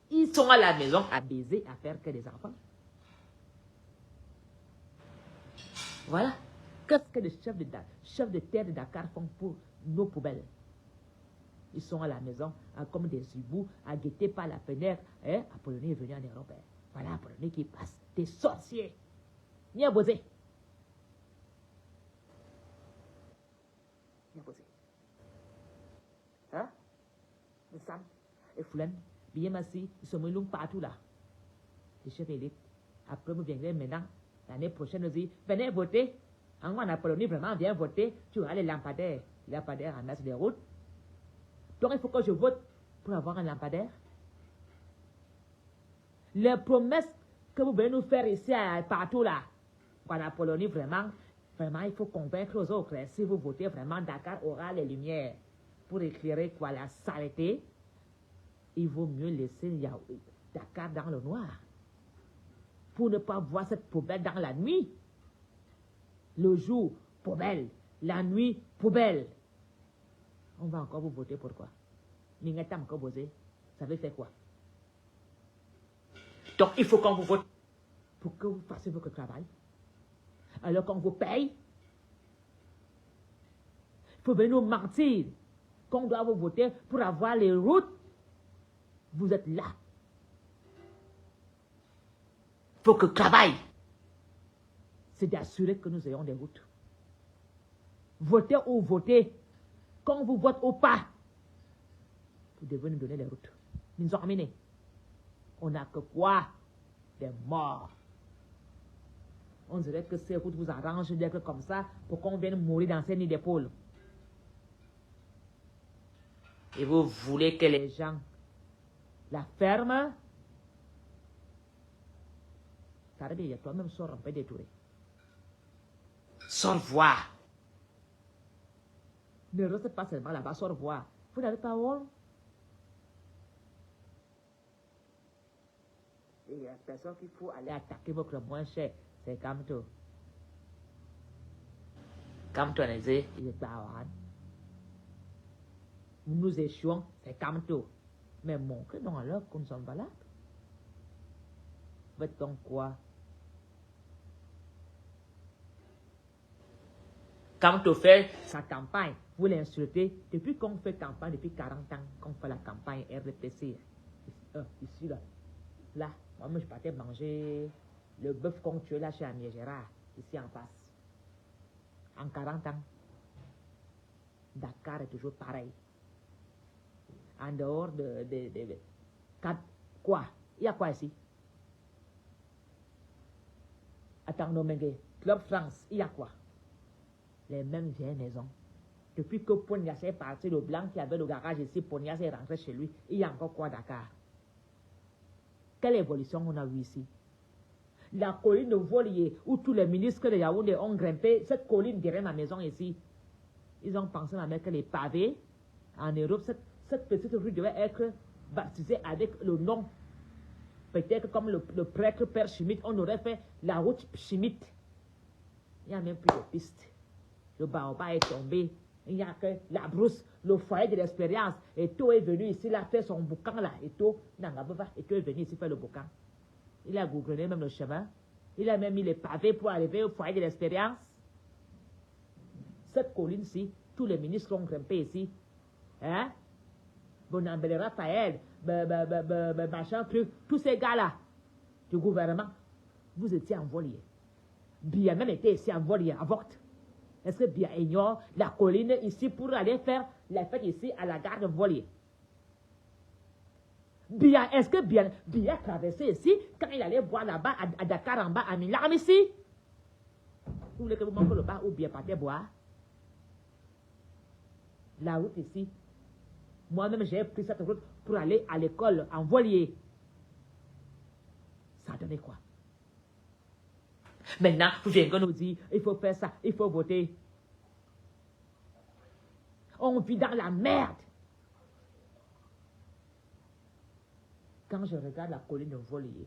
Ils sont à la maison à baiser, à faire que des enfants. Voilà. Qu'est-ce que les chefs de terre de Dakar font pour nos poubelles? Ils sont à la maison comme des hiboux, à guetter par la fenêtre. Apollonie est venu en Europe. Voilà Apollonie qui passe. Des sorciers. Ni bosé. Hein? Le Sam et Foulen, bien massi, ils sont mis partout là. Les chefs élites. Après, vous viendrez maintenant, l'année prochaine, nous dit, venez voter. En Apollonie, vraiment, viens voter. Tu auras les lampadaires. Les lampadaires en as des routes. Donc, il faut que je vote pour avoir un lampadaire. Les promesses que vous venez nous faire ici, partout là, en Apollonie, vraiment, il faut convaincre aux autres. Si vous votez vraiment, Dakar aura les lumières pour éclairer quoi, la saleté. Il vaut mieux laisser Dakar dans le noir pour ne pas voir cette poubelle dans la nuit. Le jour, poubelle. La nuit, poubelle. On va encore vous voter pour quoi? N'ingetam que voter. Ça veut faire quoi? Donc, il faut qu'on vous vote pour que vous fassiez votre travail. Alors qu'on vous paye, il faut venir nous mentir qu'on doit vous voter pour avoir les routes. Vous êtes là. Il faut que travail, c'est d'assurer que nous ayons des routes. Votez ou votez, qu'on vous vote ou pas, vous devez nous donner les routes. Nous ont ramenés. On n'a que quoi? Des morts. On dirait que ces routes vous arrangent d'être comme ça pour qu'on vienne mourir dans ces nids d'épaule. Et vous voulez que les gens la ferment? Ça veut dire que toi-même sors un peu détouré. Sors voir. Ne reste pas seulement là-bas, sors voir. Vous n'avez pas honte? Et la personne qu'il faut aller attaquer votre moins cher, c'est Kamto. Kamto, il est pas. Nous échouons, c'est Kamto. Mais montrez donc alors que nous sommes valables. Faites donc quoi? Kamto fait sa campagne, vous l'insultez. Depuis qu'on fait campagne, depuis 40 ans, qu'on fait la campagne RDPC, ici, là, moi, je partais manger le bœuf qu'on tuait là chez Amir Gérard, ici en face. En 40 ans, Dakar est toujours pareil. En dehors de quoi? Il y a quoi ici? Attends, Nomengue, Club France, il y a quoi? Les mêmes vieilles maisons. Depuis que Pognas est parti, le blanc qui avait le garage ici, Pognas est rentré chez lui, il y a encore quoi Dakar? Quelle évolution on a vu ici? la colline de Volier, où tous les ministres de Yaoundé ont grimpé, cette colline derrière ma maison ici. Ils ont pensé à mettre les pavés. En Europe, cette petite rue devait être baptisée avec le nom. Peut-être comme le prêtre Père Chimite, on aurait fait la route Chimite. Il n'y a même plus de piste. Le baobab est tombé. Il n'y a que la brousse, le foyer de l'expérience. Et tout est venu ici, là, faire son boucan là. Et tout est venu ici faire le boucan. Il a gougrené même le chemin. Il a même mis les pavés pour arriver au foyer de l'expérience. Cette colline-ci, tous les ministres ont grimpé ici. Hein? Bonambele Raphaël, machin truc, tous ces gars-là du gouvernement, vous étiez envolés. Bia même était ici envolé, avorte. Est-ce que Bia ignore la colline ici pour aller faire la fête ici à la gare de Volier? Bia, est-ce que Bia traversait ici quand il allait boire là-bas à Dakar en bas à Milan ici? Vous voulez que vous manquez le bar où Bia partait boire? La route ici. Moi-même, j'ai pris cette route pour aller à l'école en Volier. Ça donnait quoi? Maintenant, vous venez nous dire, il faut faire ça, il faut voter. On vit dans la merde. Quand je regarde la colline de Volier,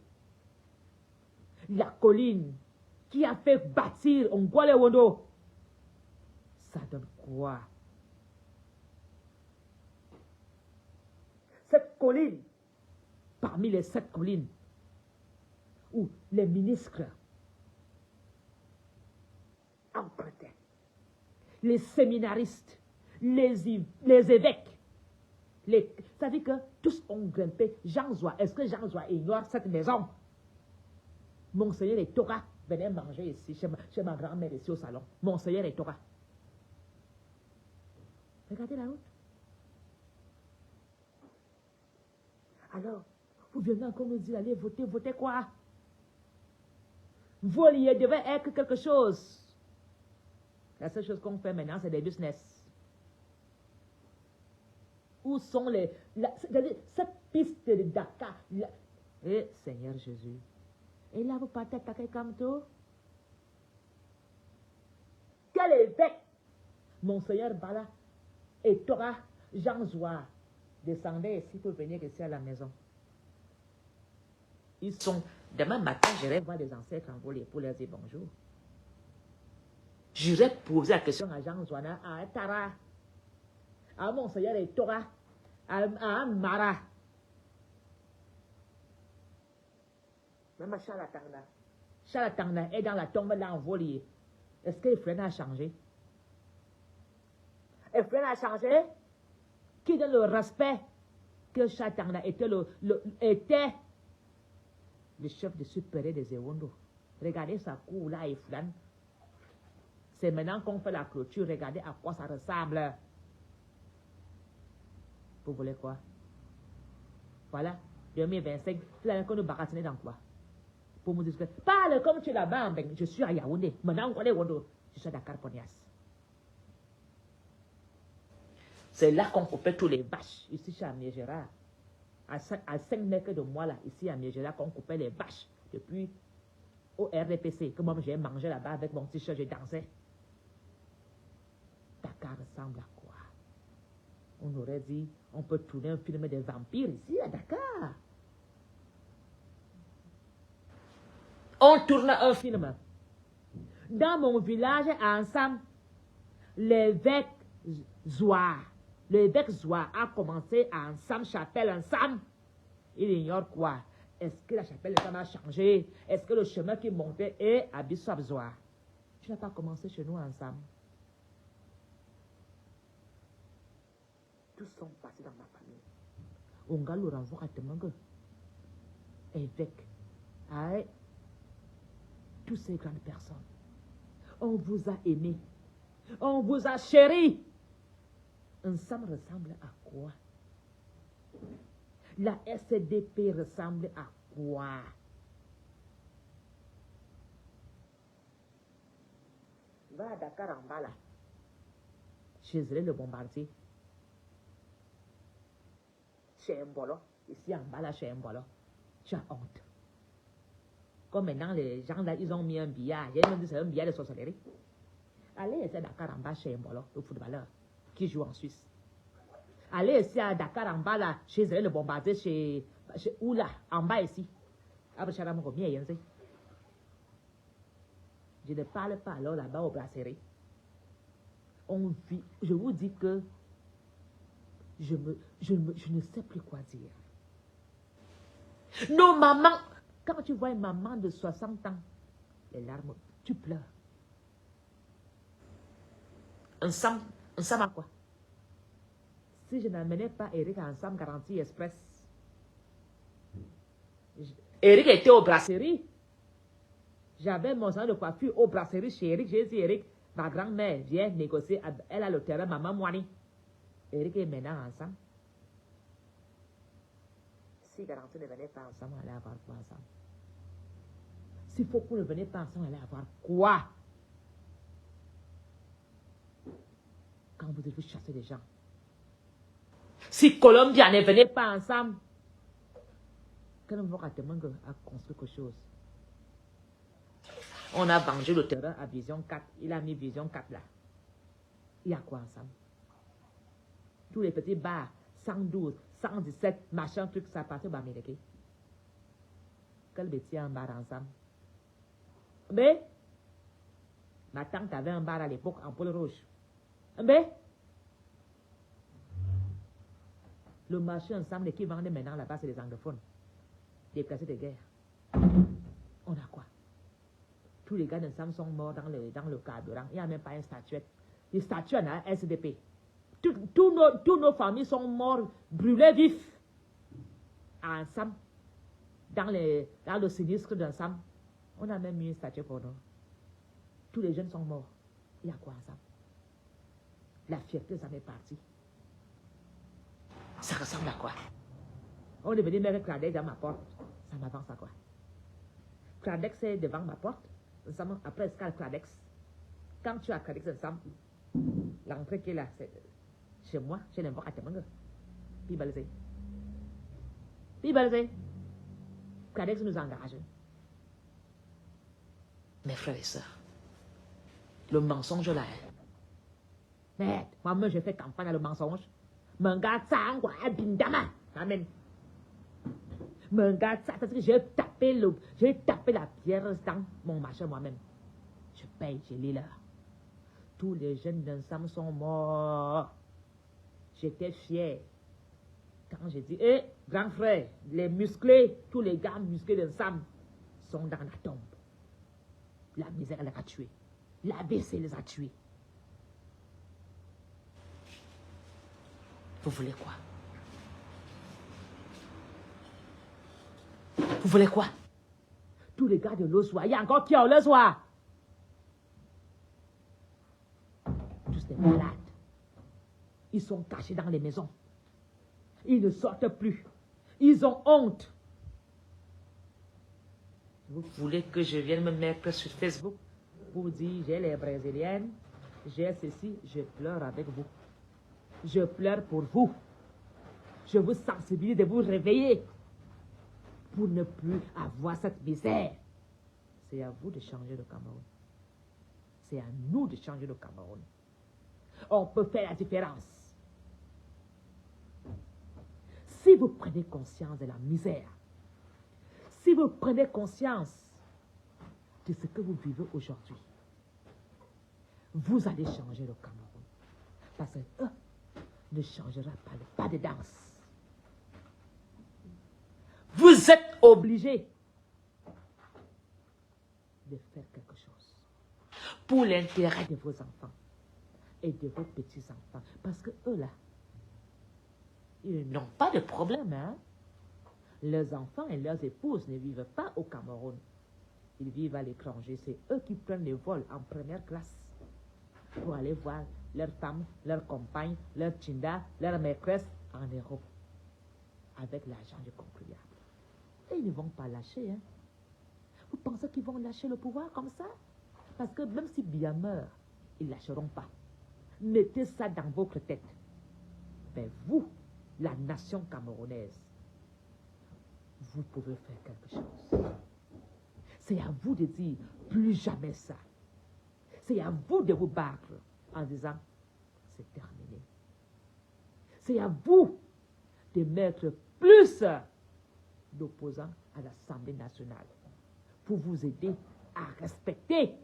la colline qui a fait bâtir Ongwale Wondo, ça donne quoi? Cette colline, parmi les 7 collines, où les ministres empruntaient, les séminaristes, les évêques, ça veut dire que tous ont grimpé. Jean Zoua, est-ce que Jean Zoua ignore cette maison? Monseigneur et Torah venaient manger ici, chez ma grand-mère ici au salon. Monseigneur et Torah. Regardez la route. Alors, vous venez encore nous dire, allez voter, voter quoi? Volier devait être quelque chose. La seule chose qu'on fait maintenant, c'est des business. Où sont cette piste de Dakar? Eh, Seigneur Jésus. Et là, vous partez attaquer Kamto? Quel évêque? Monseigneur Bala et Torah Jean Zoua descendaient ici pour venir ici à la maison. Ils sont... Demain matin, j'irai voir les ancêtres envolés pour leur dire bonjour. J'irai poser la question à Jean Zouana, à Tara, à Monseigneur et Torah, à Mara. Même à Chalatanga. Chalatanga est dans la tombe là envolée. Est-ce que Efren a changé? Efren a changé? Qui donne le respect que Chalatanga était le chef de supérieur des Ewondo. Regardez sa cour là, Efren. C'est maintenant qu'on fait la clôture. Regardez à quoi ça ressemble. Vous voulez quoi? Voilà. 2025. Vous allez nous baratiner dans quoi? Pour me dire que parle comme tu es là-bas. Je suis à Yaoundé. Maintenant, on est Wondo. Je suis à Dakar Ponias. C'est là qu'on coupait tous les vaches. Ici, chez Amiégera. À 5 mètres de moi, là, ici à Amiégera, qu'on coupait les vaches. Depuis au RDPC. Que moi, j'ai mangé là-bas avec mon t-shirt, j'ai dansé. Dakar ressemble à quoi? On aurait dit, on peut tourner un film des vampires ici à Dakar. On tourne un film. Dans mon village, ensemble, l'évêque Zoua a commencé à ensemble, chapelle ensemble. Il ignore quoi? Est-ce que la chapelle ensemble a changé? Est-ce que le chemin qui montait est à Bissop Zoua? Tu n'as pas commencé chez nous ensemble. Tous sont passés dans ma famille. On va le renvoyer à Temangue. Évêque. Aïe. Toutes ces grandes personnes. On vous a aimé. On vous a chéri. Ensemble ressemble à quoi? La SDP ressemble à quoi? Va à Dakar en bas là. Chez le bombardier. Chez Mbolo. Ici en bas là, chez Mbolo. Tu as honte. Comme maintenant, les gens là, ils ont mis un billard. J'ai même dit c'est un billard de sorcellerie. Allez essayer à Dakar en bas chez Mbolo, le footballeur, qui joue en Suisse. Allez essayer à Dakar en bas là, chez le bombardier, chez où là, en bas ici. Je ne parle pas alors là-bas au brasserie. On vit, je vous dis que je ne sais plus quoi dire. Nos mamans, quand tu vois une maman de 60 ans, les larmes, tu pleures. Ensemble à quoi? Si je n'amenais pas Eric ensemble garantie express, Eric était au brasserie. J'avais mon salon de coiffure au brasserie chez Eric. J'ai dit, Eric, ma grand-mère vient négocier. Elle a le terrain, maman Moani. Eric est maintenant ensemble. Si garantie ne venait pas ensemble, on allait avoir quoi ensemble? Si Foucault ne venait pas ensemble, on allait avoir quoi? Quand vous devez chasser des gens. Si Colombia ne venait pas ensemble, quand on va à construire quelque chose. On a vendu le terrain à Vision 4. Il a mis Vision 4 là. Il y a quoi ensemble? Tous les petits bars, 112, 117, machin, truc, ça appartient aux Américains. Quel bêtise un bar ensemble? Mais, ma tante avait un bar à l'époque en pôle rouge. Mais, le marché ensemble qui vendait maintenant là-bas, c'est les anglophones. Déplacés de guerre. On a quoi? Tous les gars d'ensemble sont morts dans le carburant. Il n'y a même pas une statuette. Les statues en a SDP. Tous nos familles sont morts, brûlés vifs. Ensemble. Dans le sinistre d'ensemble. On a même mis une statue pour nous. Tous les jeunes sont morts. Il y a quoi ensemble? La fierté, ça m'est parti. Ça ressemble à quoi? On est venu mettre Cladex dans ma porte. Ça m'avance à quoi? Cladex est devant ma porte. Après escale Cladex. Quand tu as Cladex ensemble, l'entrée qui est là, c'est chez moi, chez l'invoque à Temanga. Puis balisé. Cladex nous engage. Mes frères et sœurs, le mensonge là. Mais moi-même, j'ai fait campagne à le mensonge. Mon gars, ça, quoi, bindama. Amen. Mon gars, ça, parce que j'ai tapé la pierre dans mon machin moi-même. Je paye, j'ai les leurs. Tous les jeunes d'ensemble sont morts. J'étais fier. Quand j'ai dit, grand frère, les musclés, tous les gars musclés d'ensemble sont dans la tombe. La misère les a tués. L'ABC les a tués. Vous voulez quoi? Vous voulez quoi? Tous les gars de l'Ozoa, il y a encore qui ont l'Ozoa? Tous des malades. Ils sont cachés dans les maisons. Ils ne sortent plus. Ils ont honte. Vous voulez que je vienne me mettre sur Facebook pour dire j'ai les Brésiliennes, j'ai ceci, je pleure avec vous. Je pleure pour vous. Je vous sensibilise de vous réveiller pour ne plus avoir cette misère. C'est à vous de changer le Cameroun. C'est à nous de changer le Cameroun. On peut faire la différence. Si vous prenez conscience de la misère, si vous prenez conscience de ce que vous vivez aujourd'hui, vous allez changer le Cameroun. Parce que ne changera pas le pas de danse. Vous êtes obligés de faire quelque chose pour l'intérêt de vos enfants et de vos petits-enfants. Parce que eux là, ils n'ont pas de problème. Hein? Leurs enfants et leurs épouses ne vivent pas au Cameroun. Ils vivent à l'étranger. C'est eux qui prennent les vols en première classe pour aller voir leurs femmes, leurs compagnes, leurs chindas, leurs maîtresses en Europe avec l'argent du contribuable. Et ils ne vont pas lâcher. Hein? Vous pensez qu'ils vont lâcher le pouvoir comme ça? Parce que même si Biya meurt, ils ne lâcheront pas. Mettez ça dans votre tête. Mais vous, la nation camerounaise, vous pouvez faire quelque chose. C'est à vous de dire plus jamais ça. C'est à vous de vous battre en disant c'est terminé. C'est à vous de mettre plus d'opposants à l'Assemblée nationale pour vous aider à respecter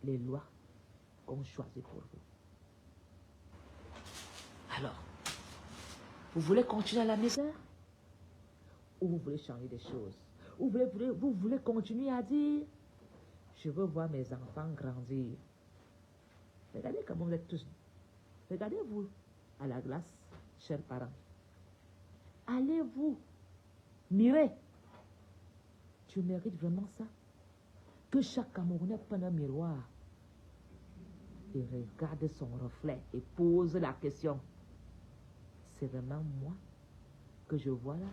les lois qu'on choisit pour vous. Alors, vous voulez continuer à la misère? Ou vous voulez changer des choses? Ou vous voulez continuer à dire, je veux voir mes enfants grandir. Regardez comment vous êtes tous. Regardez-vous à la glace, chers parents. Allez-vous mirer. Tu mérites vraiment ça? Que chaque Camerounais prenne un miroir et regarde son reflet et pose la question. C'est vraiment moi que je vois là?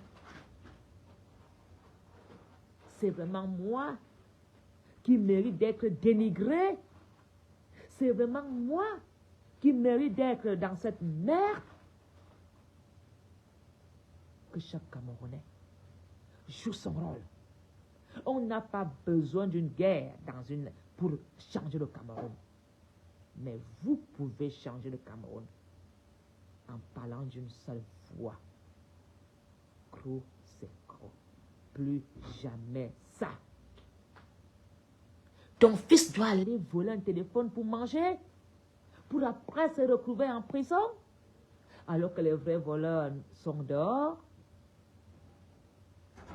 C'est vraiment moi qui mérite d'être dénigré? C'est vraiment moi qui mérite d'être dans cette merde? Que chaque Camerounais joue son rôle. On n'a pas besoin d'une guerre pour changer le Cameroun. Mais vous pouvez changer le Cameroun en parlant d'une seule voix. Gros, c'est gros. Plus jamais ça. Ton fils doit aller voler un téléphone pour manger, pour après se retrouver en prison, alors que les vrais voleurs sont dehors.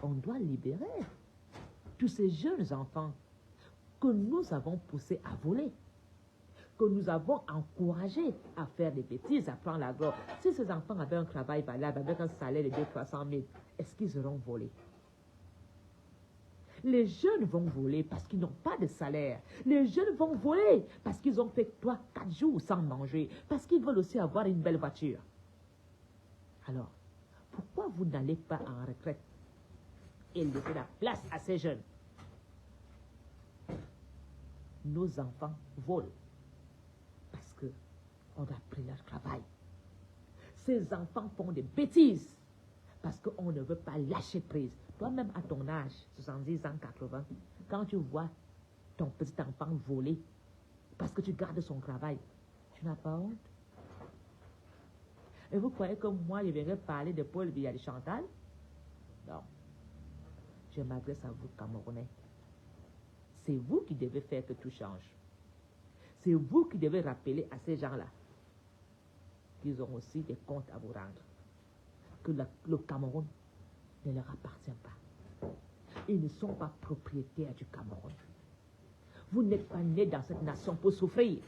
On doit libérer tous ces jeunes enfants que nous avons poussés à voler, que nous avons encouragés à faire des bêtises, à prendre la gloire. Si ces enfants avaient un travail valable, avec un salaire de 200 000 à 300 000, est-ce qu'ils auront volé? Les jeunes vont voler parce qu'ils n'ont pas de salaire. Les jeunes vont voler parce qu'ils ont fait 3-4 jours sans manger, parce qu'ils veulent aussi avoir une belle voiture. Alors, pourquoi vous n'allez pas en retraite et laisser la place à ces jeunes? Nos enfants volent parce qu'on a pris leur travail. Ces enfants font des bêtises parce qu'on ne veut pas lâcher prise. Toi-même, à ton âge, 70 ans, 80, quand tu vois ton petit enfant voler parce que tu gardes son travail, tu n'as pas honte? Et vous croyez que moi, je viendrais parler de Paul Biya de Chantal? Non. Je m'adresse à vous, Camerounais. C'est vous qui devez faire que tout change. C'est vous qui devez rappeler à ces gens-là qu'ils ont aussi des comptes à vous rendre. Que le Cameroun ne leur appartient pas. Ils ne sont pas propriétaires du Cameroun. Vous n'êtes pas nés dans cette nation pour souffrir.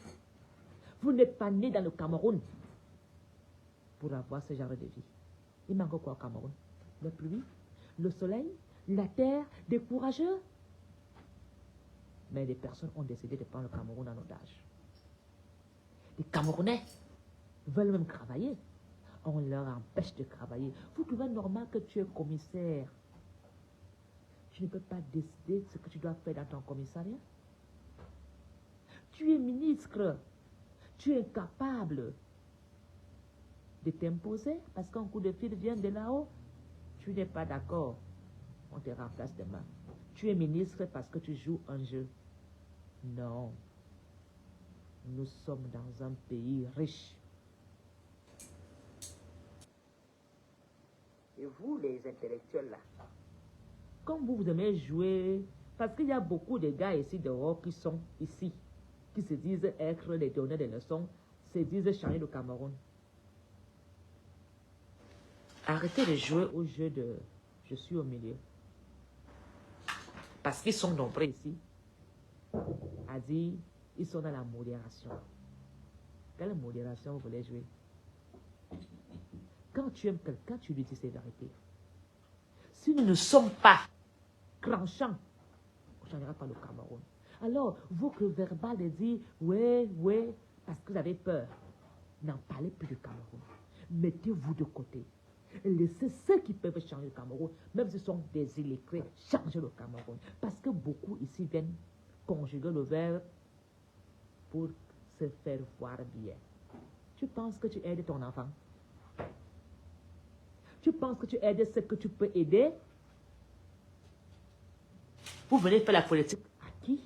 Vous n'êtes pas nés dans le Cameroun pour avoir ce genre de vie. Il manque quoi au Cameroun? La pluie, le soleil, la terre, des courageux. Mais les personnes ont décidé de prendre le Cameroun en otage. Les Camerounais veulent même travailler. On leur empêche de travailler. Vous trouvez normal que tu es commissaire? Tu ne peux pas décider de ce que tu dois faire dans ton commissariat? Tu es ministre. Tu es capable de t'imposer parce qu'un coup de fil vient de là-haut. Tu n'es pas d'accord. On te remplace demain. Tu es ministre parce que tu joues un jeu. Non. Nous sommes dans un pays riche. Et vous, les intellectuels là, comme vous aimez jouer, parce qu'il y a beaucoup de gars ici dehors qui sont ici, qui se disent être les donneurs de leçons, se disent changer le Cameroun. Arrêtez de jouer au jeu de je suis au milieu. Parce qu'ils sont nombreux ici à dire ils sont dans la modération. Quelle modération vous voulez jouer? Quand tu aimes quelqu'un, tu lui dis ses vérités. Si nous ne sommes pas tranchants, on ne changera pas le Cameroun. Alors, vous que verbal de dire ouais, parce que vous avez peur, n'en parlez plus du Cameroun. Mettez-vous de côté. Laissez ceux qui peuvent changer le Cameroun, même si ce sont des illettrés, changer le Cameroun. Parce que beaucoup ici viennent conjuguer le verbe pour se faire voir bien. Tu penses que tu aides ton enfant? Tu penses que tu aides ce que tu peux aider? Vous venez faire la politique. À qui?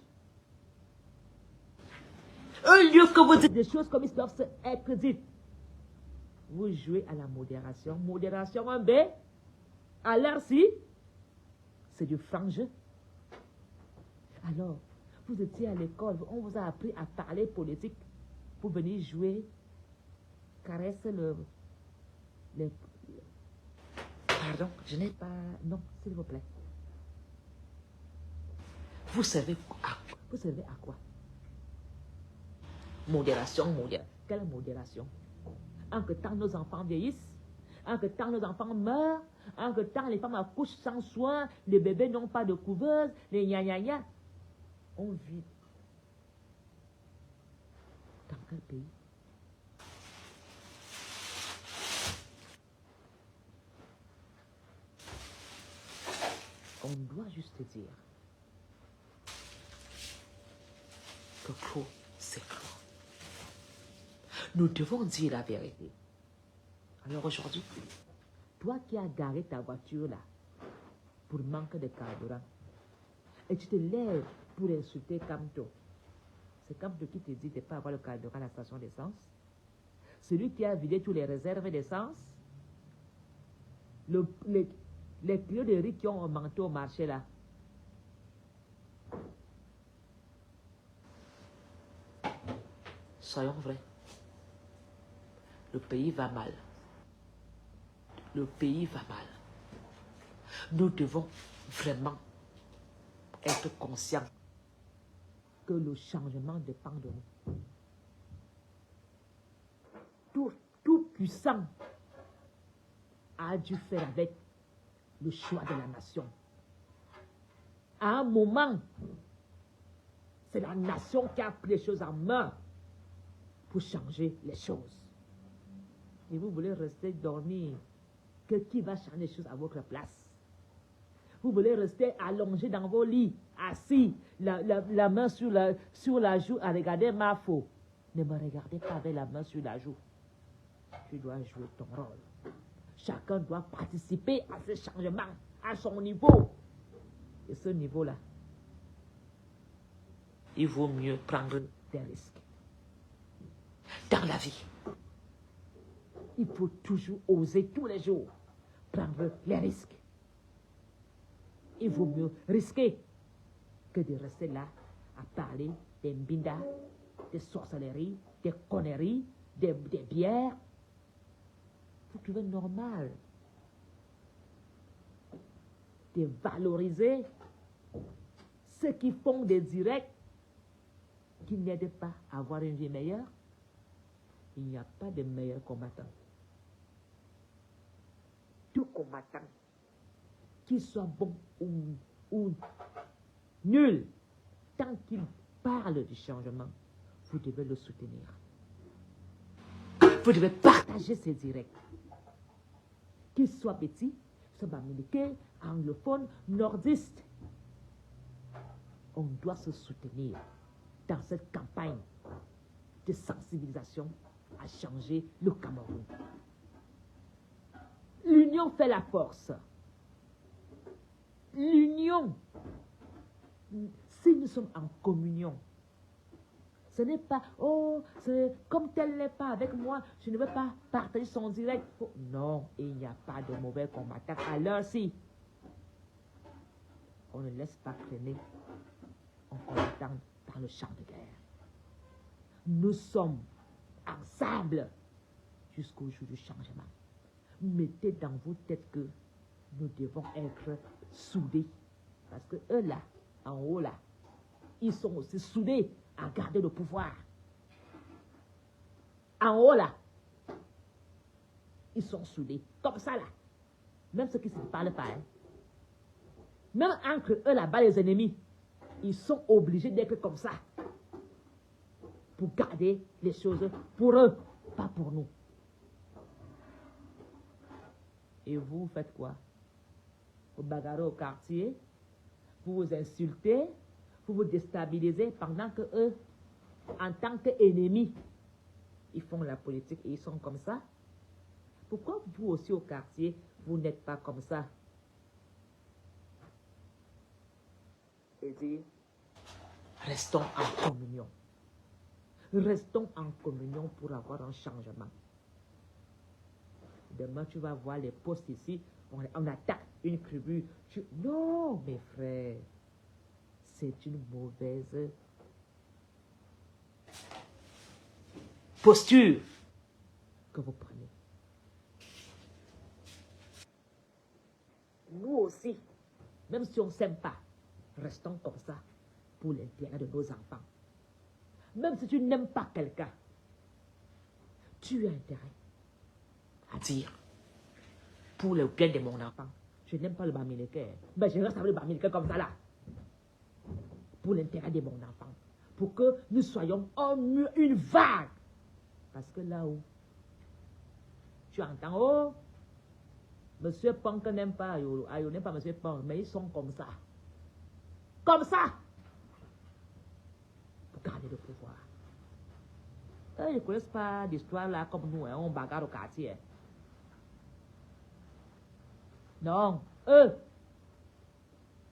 Un lieu que vous dites des choses comme ils doivent être dites. Vous jouez à la modération. Modération, un B. Alors si, c'est du franc jeu. Alors, vous étiez à l'école, on vous a appris à parler politique. Vous venez jouer, caresse les... Pardon, je n'ai pas... Non, s'il vous plaît. Vous servez à quoi? Modération, modération. Quelle modération? En que tant nos enfants vieillissent, en que tant nos enfants meurent, en que tant les femmes accouchent sans soin, les bébés n'ont pas de couveuse, les gna. On vit dans quel pays? On doit juste dire que clos, c'est clos. Nous devons dire la vérité. Alors aujourd'hui, toi qui as garé ta voiture là, pour manque de carburant, et tu te lèves pour insulter Kamto, c'est Kamto qui te dit de ne pas avoir le carburant à la station d'essence. Celui qui a vidé tous les réserves d'essence, les kilos de riz qui ont augmenté au marché là. Soyons vrais. Le pays va mal. Le pays va mal. Nous devons vraiment être conscients que le changement dépend de nous. Tout puissant a dû faire avec le choix de la nation. À un moment, c'est la nation qui a pris les choses en main pour changer les choses. Et vous voulez rester dormir, qui va changer les choses à votre place? Vous voulez rester allongé dans vos lits, assis, la main sur la joue à regarder ma faux. Ne me regardez pas avec la main sur la joue. Tu dois jouer ton rôle. Chacun doit participer à ce changement, à son niveau. Et ce niveau-là, il vaut mieux prendre des risques. Dans la vie, il faut toujours oser tous les jours prendre les risques. Il vaut mieux risquer que de rester là à parler des mbindas, des sorcelleries, des conneries, des bières. Vous trouvez normal de valoriser ceux qui font des directs qui n'aident pas à avoir une vie meilleure? Il n'y a pas de meilleur combattant. Tout combattant, qu'il soit bon ou nul, tant qu'il parle du changement, vous devez le soutenir. Vous devez partager ses directs. Qu'il soit petit, soit américain, anglophone, nordiste. On doit se soutenir dans cette campagne de sensibilisation à changer le Cameroun. L'union fait la force. L'union, si nous sommes en communion, ce n'est pas, oh, comme tel n'est pas avec moi, je ne veux pas partager son direct. Oh, non, il n'y a pas de mauvais combattant. Alors si, on ne laisse pas traîner en combattant dans le champ de guerre. Nous sommes ensemble jusqu'au jour du changement. Mettez dans vos têtes que nous devons être soudés. Parce que eux là, en haut là, ils sont aussi soudés à garder le pouvoir. En haut là, ils sont soudés. Comme ça là. Même ceux qui ne se parlent pas. Hein. Même entre eux là-bas, les ennemis, ils sont obligés d'être comme ça. Pour garder les choses pour eux, pas pour nous. Et vous faites quoi? Vous bagarrez au quartier, vous vous insultez, vous vous déstabilisez pendant que eux, en tant qu'ennemis, ils font la politique et ils sont comme ça. Pourquoi vous aussi au quartier, vous n'êtes pas comme ça? et dire, restons en communion. Restons en communion pour avoir un changement. Demain, tu vas voir les postes ici, on attaque une tribu. Non, mes frères, c'est une mauvaise posture que vous prenez. Nous aussi, même si on ne s'aime pas, restons comme ça pour l'intérêt de nos enfants. Même si tu n'aimes pas quelqu'un, tu as intérêt à dire, pour le bien de mon enfant, je n'aime pas le bamileke, mais je reste avec le bamileke comme ça là. Pour l'intérêt de mon enfant. Pour que nous soyons une vague. Parce que là où tu entends, oh, Monsieur Punk n'aime pas Ayolo, Ayolo n'aime pas Monsieur Punk, mais ils sont comme ça. Comme ça! Pour garder le pouvoir. Eux, ils ne connaissent pas d'histoire là comme nous, hein, on bagarre au quartier. Non, eux,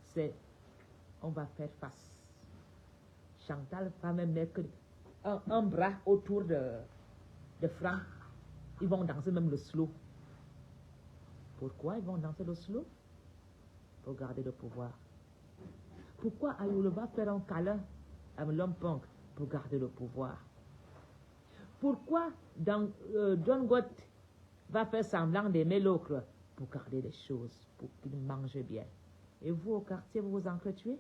c'est, on va faire face. Chantal va même mettre un bras autour de Franck. Ils vont danser même le slow. Pourquoi ils vont danser le slow? Pour garder le pouvoir. Pourquoi Ayolo va faire un câlin à l'homme punk? Pour garder le pouvoir. Pourquoi John Gott va faire semblant d'aimer l'autre? Pour garder les choses, pour qu'il mange bien. Et vous, au quartier, vous vous entretuez?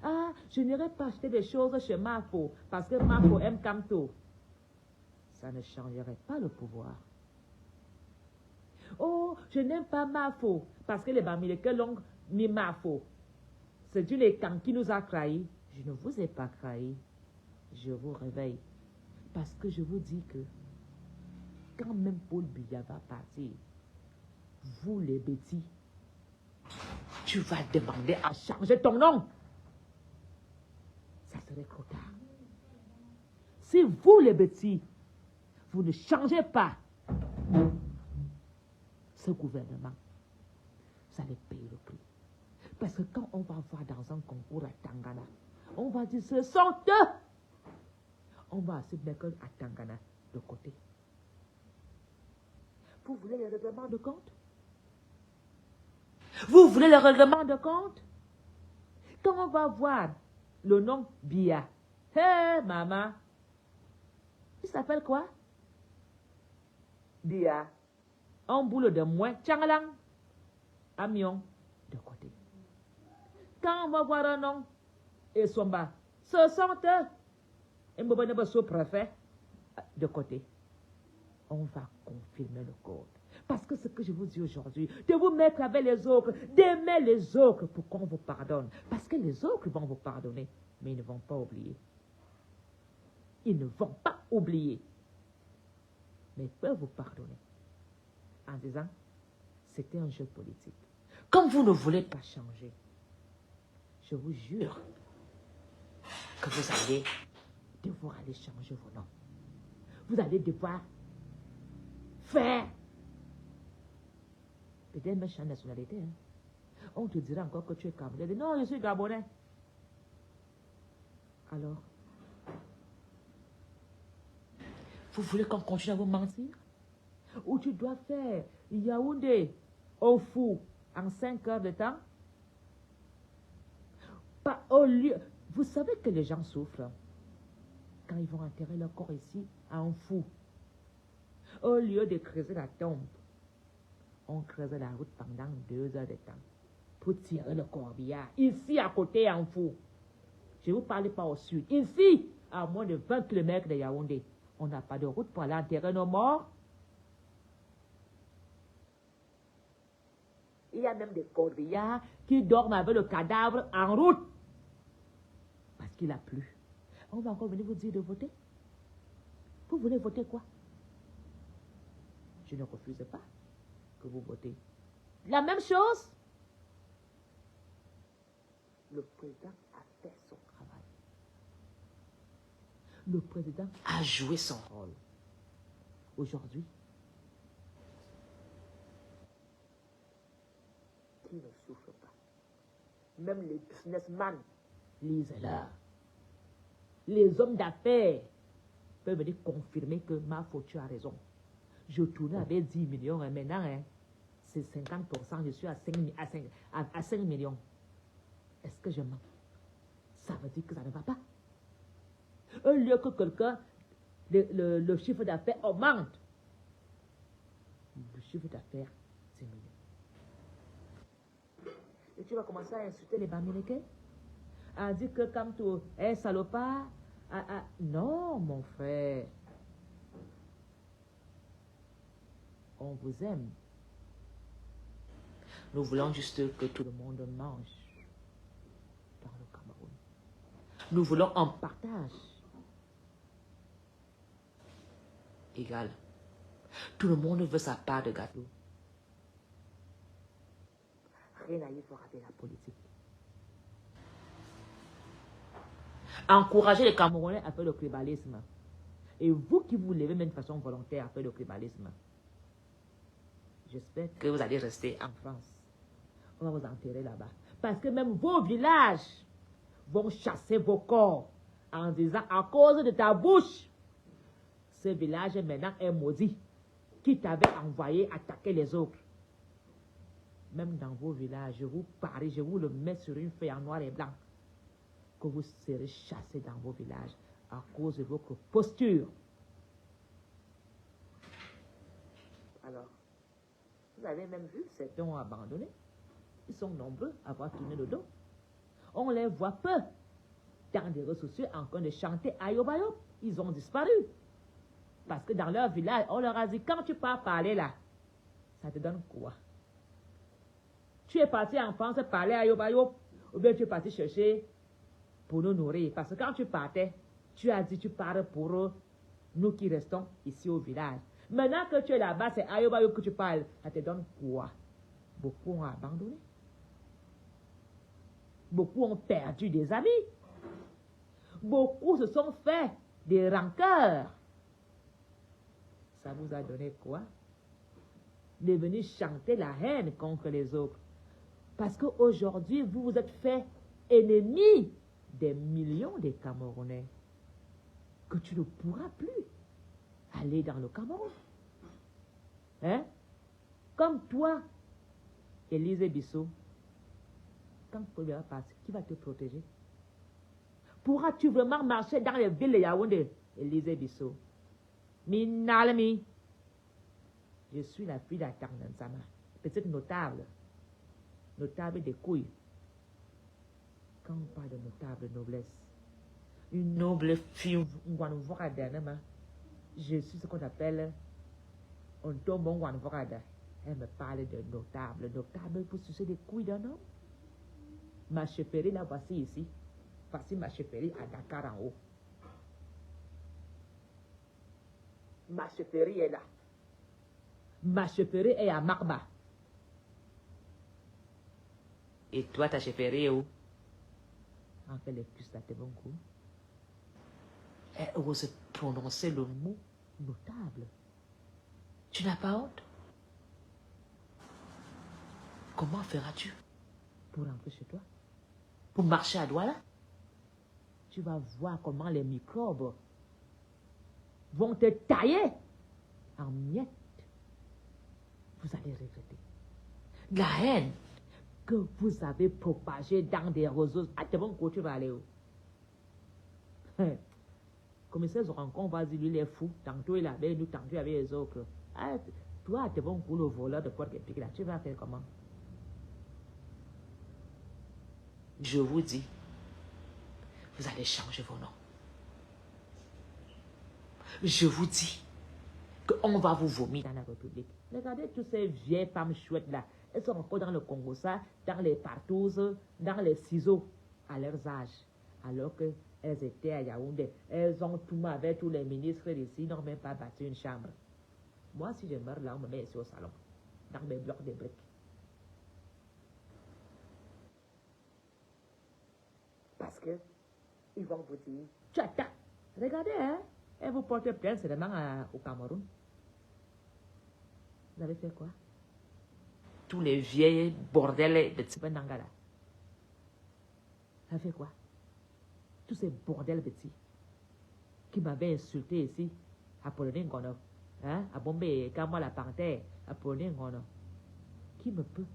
Ah, je n'irai pas acheter des choses chez Mafo, parce que Mafo aime Kamto. Ça ne changerait pas le pouvoir. Oh, je n'aime pas Mafo, parce que les Bamileke l'ont mis Mafo. C'est une écan qui nous a trahis. Je ne vous ai pas trahi. Je vous réveille. Parce que je vous dis que, quand même Paul Biya va partir, vous les bêtis, tu vas demander à changer ton nom. Ça serait trop tard. Si vous les bêtis, vous ne changez pas ce gouvernement, vous allez payer le prix. Parce que quand on va voir dans un concours à Tangana, on va dire ce sont eux. On va se mettre à Tangana de côté. Vous voulez les règlements de compte? Vous voulez le règlement de compte? Quand on va voir le nom Bia, hé maman, il s'appelle quoi? Bia. Un boulot de moins, Tchanglang, Amion, de côté. Quand on va voir un nom, et Somba, ce sont eux. Et Mboboneba sous-préfet, de côté. On va confirmer le code. Parce que ce que je vous dis aujourd'hui, de vous mettre avec les autres, d'aimer les autres pour qu'on vous pardonne. Parce que les autres vont vous pardonner, mais ils ne vont pas oublier. Ils ne vont pas oublier. Mais ils peuvent vous pardonner. En disant, c'était un jeu politique. Comme vous ne voulez pas changer, je vous jure que vous allez devoir aller changer vos noms. Vous allez devoir faire peut-être même changer de nationalité. Hein. On te dira encore que tu es Camerounais. Non, je suis Gabonais. Alors, vous voulez qu'on continue à vous mentir? Ou tu dois faire Yaoundé au fou en 5 heures de temps? Pas au lieu. Vous savez que les gens souffrent quand ils vont enterrer leur corps ici à un fou. Au lieu de creuser la tombe, on creuse la route pendant 2 heures de temps pour tirer le corbillard. Ici, à côté, en fou. Je ne vous parle pas au sud. Ici, à moins de 20 km de Yaoundé, on n'a pas de route pour aller enterrer nos morts. Il y a même des corbillards qui dorment avec le cadavre en route. Parce qu'il a plu. On va encore venir vous dire de voter. Vous voulez voter quoi? Je ne refuse pas que vous votez. La même chose. Le président a fait son travail. Le président a joué son rôle. Aujourd'hui, qui ne souffre pas, même les businessmen, lisez-la. Les hommes d'affaires peuvent venir confirmer que ma faute, tu as raison. Je tournais avec 10 millions et maintenant, hein, c'est 50%, je suis à 5 millions. Est-ce que je mens? Ça veut dire que ça ne va pas. Au lieu que quelqu'un, le chiffre d'affaires augmente, le chiffre d'affaires diminue. Et tu vas commencer à insulter les Bamileke, à dire que comme tu es salopard, non, mon frère. On vous aime. Nous voulons juste que tout le monde mange dans le Cameroun. Nous voulons un partage égal. Tout le monde veut sa part de gâteau. Rien à y faire avec la politique. Encouragez les Camerounais à faire le tribalisme. Et vous qui vous levez même de façon volontaire à faire le tribalisme, j'espère que vous allez rester en France. On va vous enterrer là-bas. Parce que même vos villages vont chasser vos corps en disant à cause de ta bouche, ce village maintenant est maudit qui t'avait envoyé attaquer les autres. Même dans vos villages, je vous parie, je vous le mets sur une feuille en noir et blanc, que vous serez chassés dans vos villages à cause de votre posture. Alors, vous avez même vu, certains ont abandonné. Ils sont nombreux à avoir tourné le dos. On les voit peu dans des réseaux sociaux en train de chanter Ayob Ayob. Ils ont disparu. Parce que dans leur village, on leur a dit, quand tu pars parler là, ça te donne quoi? Tu es parti en France parler Ayob Ayob, ou bien tu es parti chercher pour nous nourrir. Parce que quand tu partais, tu as dit, tu pars pour nous qui restons ici au village. Maintenant que tu es là-bas, c'est Ayob Ayob que tu parles. Ça te donne quoi? Beaucoup ont abandonné. Beaucoup ont perdu des amis. Beaucoup se sont fait des rancœurs. Ça vous a donné quoi? De venir chanter la haine contre les autres. Parce qu'aujourd'hui, vous vous êtes fait ennemis des millions de Camerounais. Que tu ne pourras plus aller dans le Cameroun. Hein? Comme toi, Élisée Bissot, quand tu vas passer, qui va te protéger? Pourras-tu vraiment marcher dans les villes de Yaoundé, Élisée Bissot? Minalmi. Je suis la fille d'Atarnansama, petite notable. Notable des couilles. Quand on parle de notable noblesse, une noble fille, je suis ce qu'on appelle un tombon wanvorada. Elle me parle de notable. Notable pour sucer des couilles d'un homme. Ma chefferie, la voici ici. Voici ma chefferie à Dakar en haut. Ma chefferie est là. Ma chefferie est à Makba. Et toi, ta chefferie est où? En fait, les cuisses là, t'es bon coup. Elle ose prononcer le mot notable. Tu n'as pas honte? Comment feras-tu pour rentrer chez toi? Pour marcher à Douala? Tu vas voir comment les microbes vont te tailler en miettes. Vous allez regretter. La haine que vous avez propagée dans des réseaux. Ah, t'es bon, tu vas aller où? Commissaire Zorancon va dire, lui, il est fou. Tantôt il est avec nous, tantôt il est avec les autres. Ah, toi, t'es bon pour le voleur de porc épic là. Tu vas faire comment? Je vous dis, vous allez changer vos noms. Je vous dis qu'on va vous vomir dans la République. Regardez toutes ces vieilles femmes chouettes là. Elles sont encore dans le Congo, ça, dans les partous, dans les ciseaux, à leurs âges. Alors qu'elles étaient à Yaoundé. Elles ont tout avec tous les ministres d'ici, n'ont même pas battu une chambre. Moi, si je meurs là, on me met ici au salon, dans mes blocs de briques. Parce que ils vont vous dire, tchata, regardez, hein, et vous portez plainte seulement au Cameroun. Vous avez fait quoi? Tous les vieilles bordels de Tsipenangala. Ça fait quoi? Tous ces bordels petits qui m'avaient insulté ici, à Polonais Ngono, hein, à Bombay, Kama la Panthère, à Polonais Ngono. Qui me peut?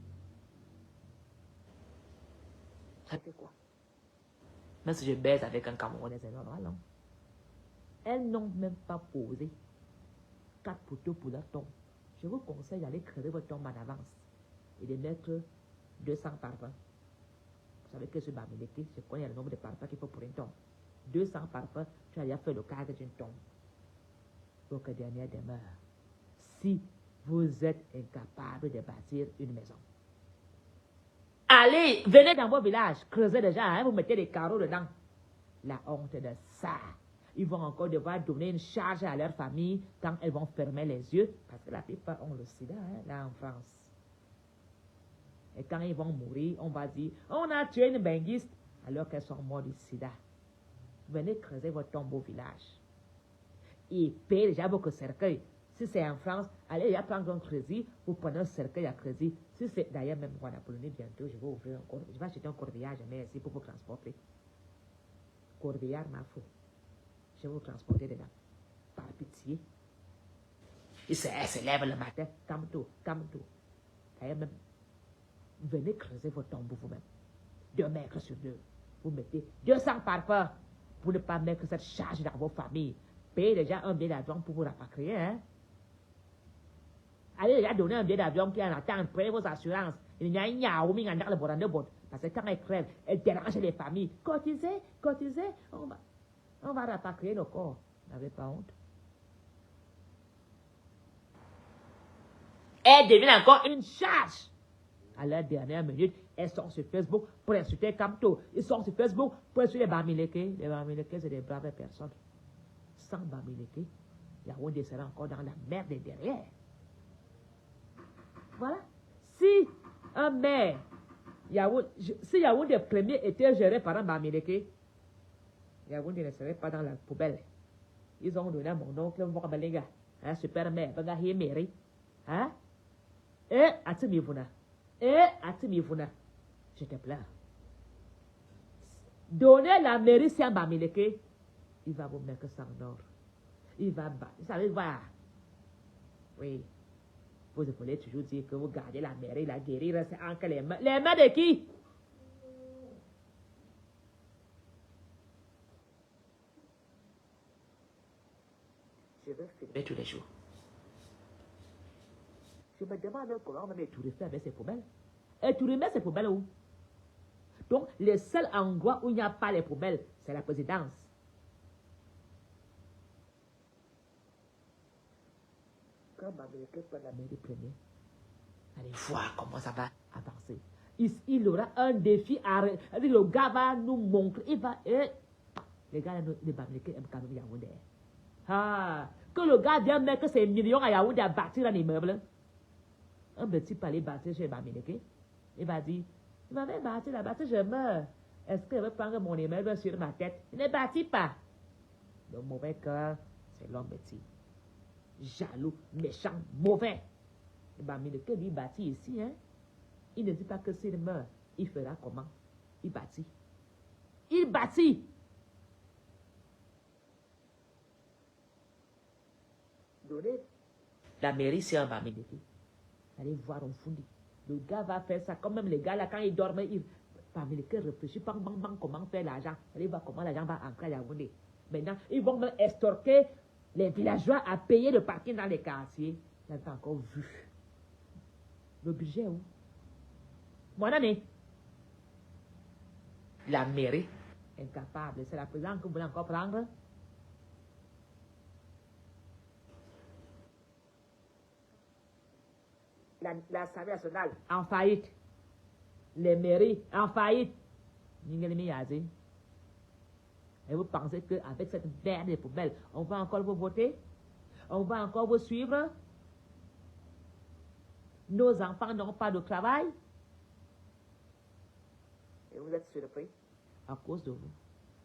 Ça fait quoi? Même si je baise avec un Camerounais, c'est normal, non? Elles n'ont même pas posé 4 poteaux pour leur tombe. Je vous conseille d'aller creuser votre tombe en avance et de mettre 200 parpaings. Vous savez que ce Bamileke, je connais le nombre de parpaings qu'il faut pour une tombe. 200 parpaings, tu as déjà fait le cadre d'une tombe. Donc, dernière demeure. Si vous êtes incapable de bâtir une maison, allez, venez dans vos villages, creusez déjà, hein, vous mettez des carreaux dedans. La honte de ça. Ils vont encore devoir donner une charge à leur famille quand elles vont fermer les yeux, parce que la plupart ont le sida, hein, là en France. Et quand ils vont mourir, on va dire, on a tué une benguiste, alors qu'elles sont mortes du sida. Venez creuser votre tombe au village. Et payez déjà votre cercueil. Si c'est en France, allez déjà prendre un crédit, vous prenez un cercueil à crédit. Si c'est d'ailleurs même en Pologne bientôt, je vais ouvrir encore, je vais acheter un corbillard jamais ici pour vous transporter. Corbillard m'a fou. Je vais vous transporter dedans. Par pitié. Il se lève le matin, calme-toi, calme-toi. D'ailleurs même, venez creuser votre tombe vous-même. 2 mètres sur 2. Vous mettez 200 parpaings pour ne pas mettre cette charge dans vos familles. Payez déjà un billet d'avion pour vous rapatrier, hein. Allez déjà donner un billet d'avion qui en attend, prenez vos assurances. Il n'y a une yaoumi dans le bord de bord. Parce que quand elles crèvent, elles dérangent les familles. Cotisez, cotisez, on va rapatrier nos corps. Vous n'avez pas honte? Elles deviennent encore une charge. À la dernière minute, elles sont sur Facebook pour insulter Kamto. Ils sont sur Facebook pour insulter les Bamileke. Les Bamileke, c'est des braves personnes. Sans Bamileke, Yaoundé sera encore dans la merde derrière. Voilà. Si un maire, si Yaoundé premier était géré par un Bamileke, Yaoundé ne serait pas dans la poubelle. Ils ont donné à mon oncle Mwabalenga, un super maire, Bagahi Mairie. Hein? Et Atimivuna. Je te plains. Donnez la mairie à Bamileke, il va vous mettre ça en ordre. Il va battre. Vous savez, voir. Oui. Vous voulez toujours dire que vous gardez la mairie, la guérir, c'est entre les mains. Les mains de qui? Je veux filmer tous les jours. Je me demande comment on va mettre touristes avec ces poubelles. Et touristes, ces poubelles où? Donc, le seul endroit où il n'y a pas les poubelles, c'est la présidence. Quand Bamileke prend la mairie première, allez voir comment ça va avancer. Il aura un défi à... Le gars va nous montrer. Il va... les gars de Bamileke aiment quand même Yaoundé. Ah, que le gars vient mettre ses millions à Yaoundé à bâtir un immeuble. Un petit palais bâti chez Bamileke. Il va dire, il m'avait bâti là-bas, si je meurs, est-ce qu'il veut prendre mon immeuble sur ma tête? Il ne bâtit pas. Le mauvais cœur, c'est l'homme petit. Jaloux, méchant, mauvais. Et Bamileke lui bâtit ici, hein. Il ne dit pas que s'il meurt, il fera comment? Il bâtit. Il bâtit. Donnez la mairie sur un Bamileke. Allez voir un foundi. Le gars va faire ça. Comme même les gars là, quand ils dorment, Bamileke réfléchit pas comment faire l'argent. Allez voir comment l'argent va entrer à Yaoundé. Maintenant, ils vont même estorquer les villageois à payer le parking dans les quartiers. Là, t'as encore vu. Le budget où? Mon ami. La mairie, incapable. C'est la présidente que vous voulez encore prendre? L'Assemblée nationale en faillite. Les mairies en faillite. Et vous pensez qu'avec cette merde de poubelle, on va encore vous voter? On va encore vous suivre? Nos enfants n'ont pas de travail? Et vous êtes surpris? À cause de vous,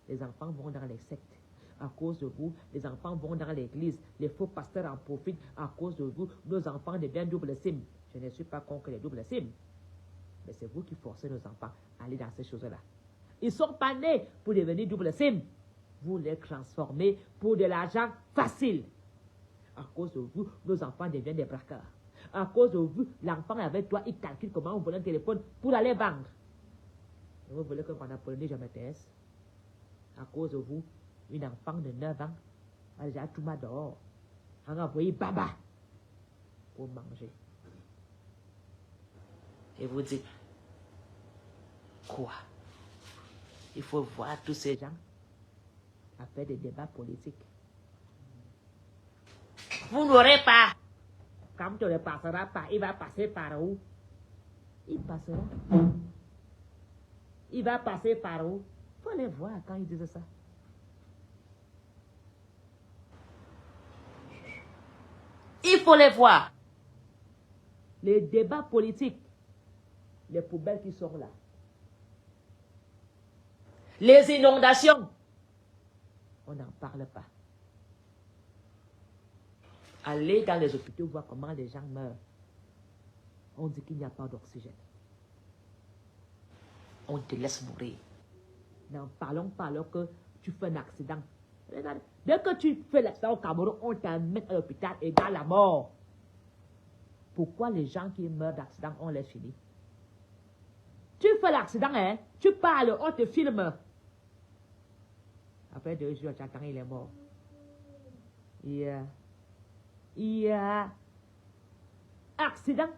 les enfants vont dans les sectes. À cause de vous, les enfants vont dans l'église. Les faux pasteurs en profitent. À cause de vous, nos enfants deviennent double sim. Je ne suis pas contre les doubles sim. Mais c'est vous qui forcez nos enfants à aller dans ces choses-là. Ils ne sont pas nés pour devenir double SIM. Vous les transformez pour de l'argent facile. À cause de vous, nos enfants deviennent des braqueurs. À cause de vous, l'enfant avec toi, il calcule comment on vole un téléphone pour aller vendre. Et vous voulez que pendant Polonais, je me taise. À cause de vous, une enfant de 9 ans a déjà tout mal dehors. On a envoyé baba pour manger. Et vous dites, quoi? Il faut voir tous ces gens à faire des débats politiques. Vous n'aurez pas. Quand tu ne passeras pas, il va passer par où? Il passera. Il va passer par où? Il faut les voir quand ils disent ça. Il faut les voir. Les débats politiques, les poubelles qui sont là. Les inondations, on n'en parle pas. Allez dans les hôpitaux voir comment les gens meurent. On dit qu'il n'y a pas d'oxygène. On te laisse mourir. N'en parlons pas alors que tu fais un accident. Dès que tu fais l'accident au Cameroun, on t'amène à l'hôpital égale la mort. Pourquoi les gens qui meurent d'accident, on les finit? Tu fais l'accident, hein? Tu parles, on te filme. Après 2 jours, j'attends, il est mort. Il y a accident.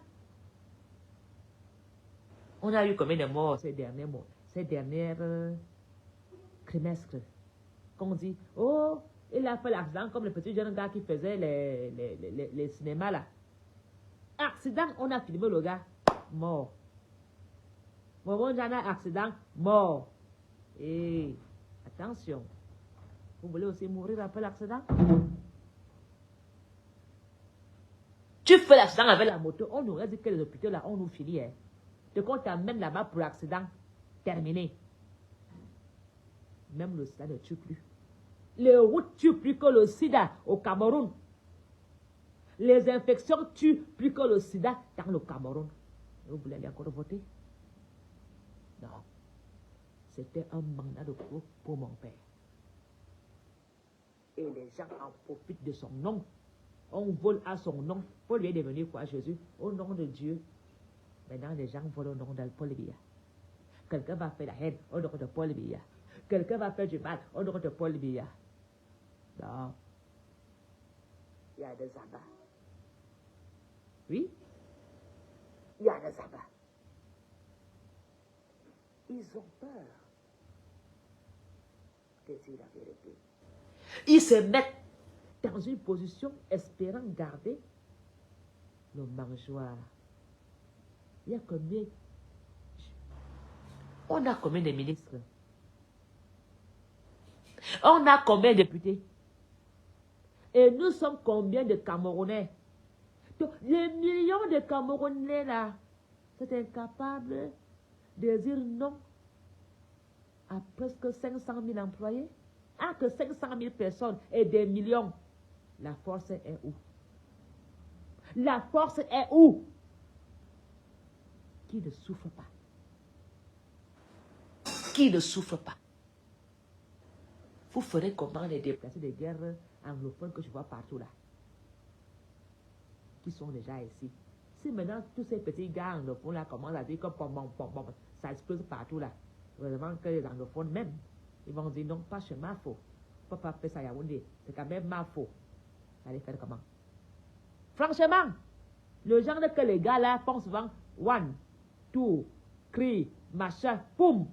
On a eu combien de morts ces derniers trimestres? Qu'on dit, oh, il a fait l'accident comme le petit jeune gars qui faisait les cinémas là. Accident, on a filmé le gars, mort. Maman j'en a accident, mort. Et attention, vous voulez aussi mourir après l'accident? Tu fais l'accident avec la moto, on aurait dit que les hôpitaux là, on nous finit. Hein. De quand on t'amène là-bas pour l'accident, terminé. Même le sida ne tue plus. Les routes tuent plus que le sida au Cameroun. Les infections tuent plus que le sida dans le Cameroun. Vous voulez aller encore voter? Non. C'était un mandat de pro pour mon père. Et les gens en profitent de son nom. On vole à son nom. Pour lui devenir quoi, Jésus? Au nom de Dieu. Maintenant, les gens volent au nom de Paul Biya. Quelqu'un va faire la haine au nom de Paul Biya. Quelqu'un va faire du mal au nom de Paul Biya. Non. Il y a des abats. Oui? Il y a des abats. Ils ont peur de dire la vérité. Ils se mettent dans une position espérant garder le mangeoire. Il y a combien? On a combien de ministres? On a combien de députés? Et nous sommes combien de Camerounais? Donc, les millions de Camerounais là, c'est incapable de dire non à presque 500 000 employés. Ah, que 500 000 personnes et des millions. La force est où? La force est où? Qui ne souffre pas? Qui ne souffre pas? Vous ferez comment les déplacés de guerre anglophones que je vois partout là? Qui sont déjà ici. Si maintenant tous ces petits gars anglophones là commencent à dire que ça explose partout là, vraiment que les anglophones même, ils vont dire non, pas chez Mafo. Faut pas faire ça à Yaoundé. C'est quand même Mafo. Allez faire comment? Franchement, le genre que les gars là font souvent 1, 2, 3, machin, boum.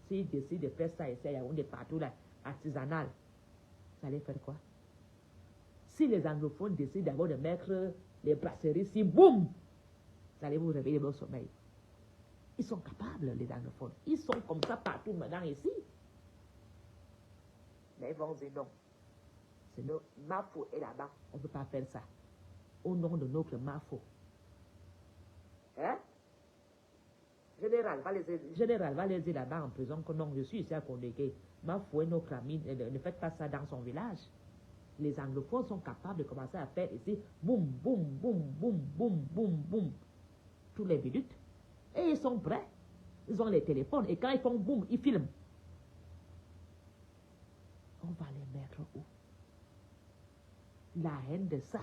S'ils décident de faire ça ici à Yaoundé partout là, artisanal, ça allait faire quoi? Si les anglophones décident d'abord de mettre les brasseries ici, boum, ça allait vous réveiller de votre sommeil. Ils sont capables, les anglophones. Ils sont comme ça partout maintenant ici. Mais ils vont dire non. C'est notre Mafo est là-bas. On ne peut pas faire ça. Au nom de notre Mafo. Hein? Général va les dire là-bas en prison que non, je suis ici à Condégué. Mafo est notre ami. Ne faites pas ça dans son village. Les anglophones sont capables de commencer à faire ici, boum, boum, boum, boum, boum, boum, boum, tous les minutes. Et ils sont prêts. Ils ont les téléphones et quand ils font boum, ils filment. On va les mettre où? La haine de ça.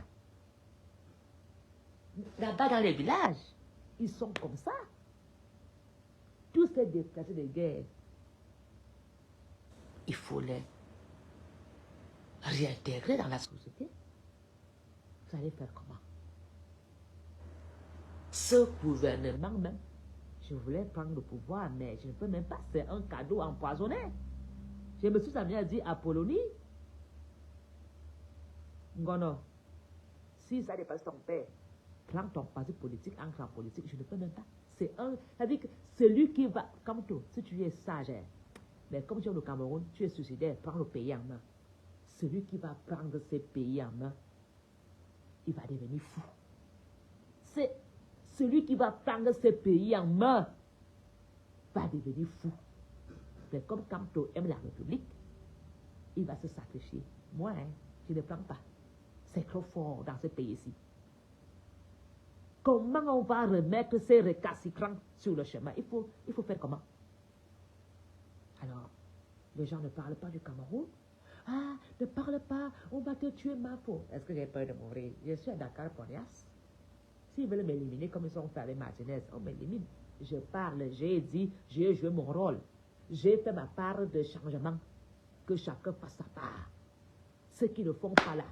Là-bas dans les villages, ils sont comme ça. Tous ces déplacés de guerre, il faut les réintégrer dans la société. Vous allez faire comment? Ce gouvernement même, je voulais prendre le pouvoir, mais je ne peux même pas. C'est un cadeau empoisonné. Je me suis amusé à dire à Polonie, Ngono, si ça dépasse ton père, prends ton parti politique, entre en politique, je ne peux même pas. C'est-à-dire que celui qui va, comme toi, si tu es sage, mais comme tu es au Cameroun, tu es suicidaire, prends le pays en main. Celui qui va prendre ce pays en main, il va devenir fou. C'est celui qui va prendre ce pays en main, va devenir fou. Mais comme Kamto aime la République, il va se sacrifier. Moi, je ne prends pas. C'est trop fort dans ce pays-ci. Comment on va remettre ces récalcitrants sur le chemin? Il faut faire comment? Alors, les gens ne parlent pas du Cameroun. Ah, ne parle pas, on va te tuer, ma peau. Est-ce que j'ai peur de mourir? Je suis à Dakar, Ponias. S'ils veulent m'éliminer comme ils ont fait avec Martinez, on m'élimine. Je parle, j'ai dit, j'ai joué mon rôle. J'ai fait ma part de changement. Que chacun fasse sa part. Ceux qui ne font pas là,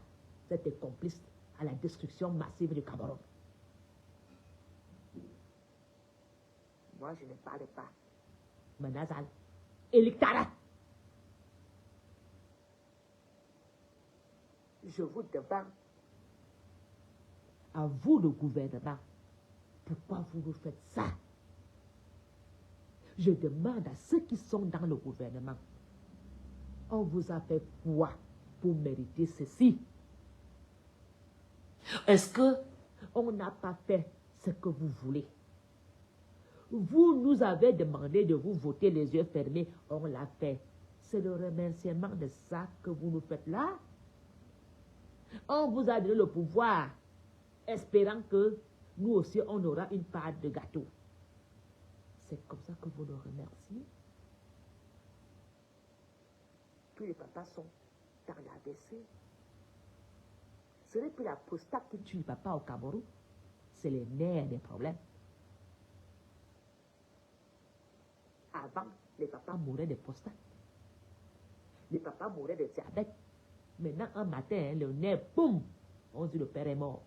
c'est des complices à la destruction massive du Cameroun. Moi, je ne parle pas. Manazal. Elictara. Je vous demande, à vous le gouvernement, pourquoi vous nous faites ça? Je demande à ceux qui sont dans le gouvernement, on vous a fait quoi pour mériter ceci? Est-ce que on n'a pas fait ce que vous voulez? Vous nous avez demandé de vous voter les yeux fermés, on l'a fait. C'est le remerciement de ça que vous nous faites là? On vous a donné le pouvoir, espérant que nous aussi on aura une part de gâteau. C'est comme ça que vous nous remerciez. Tous les papas sont dans l'AVC. Ce n'est plus la prostate qui tue les papas au Cameroun, c'est les nerfs des problèmes. Avant, les papas mouraient de prostate. Les papas mouraient de diabète. Maintenant, un matin, le nerf, boum, on dit le père est mort.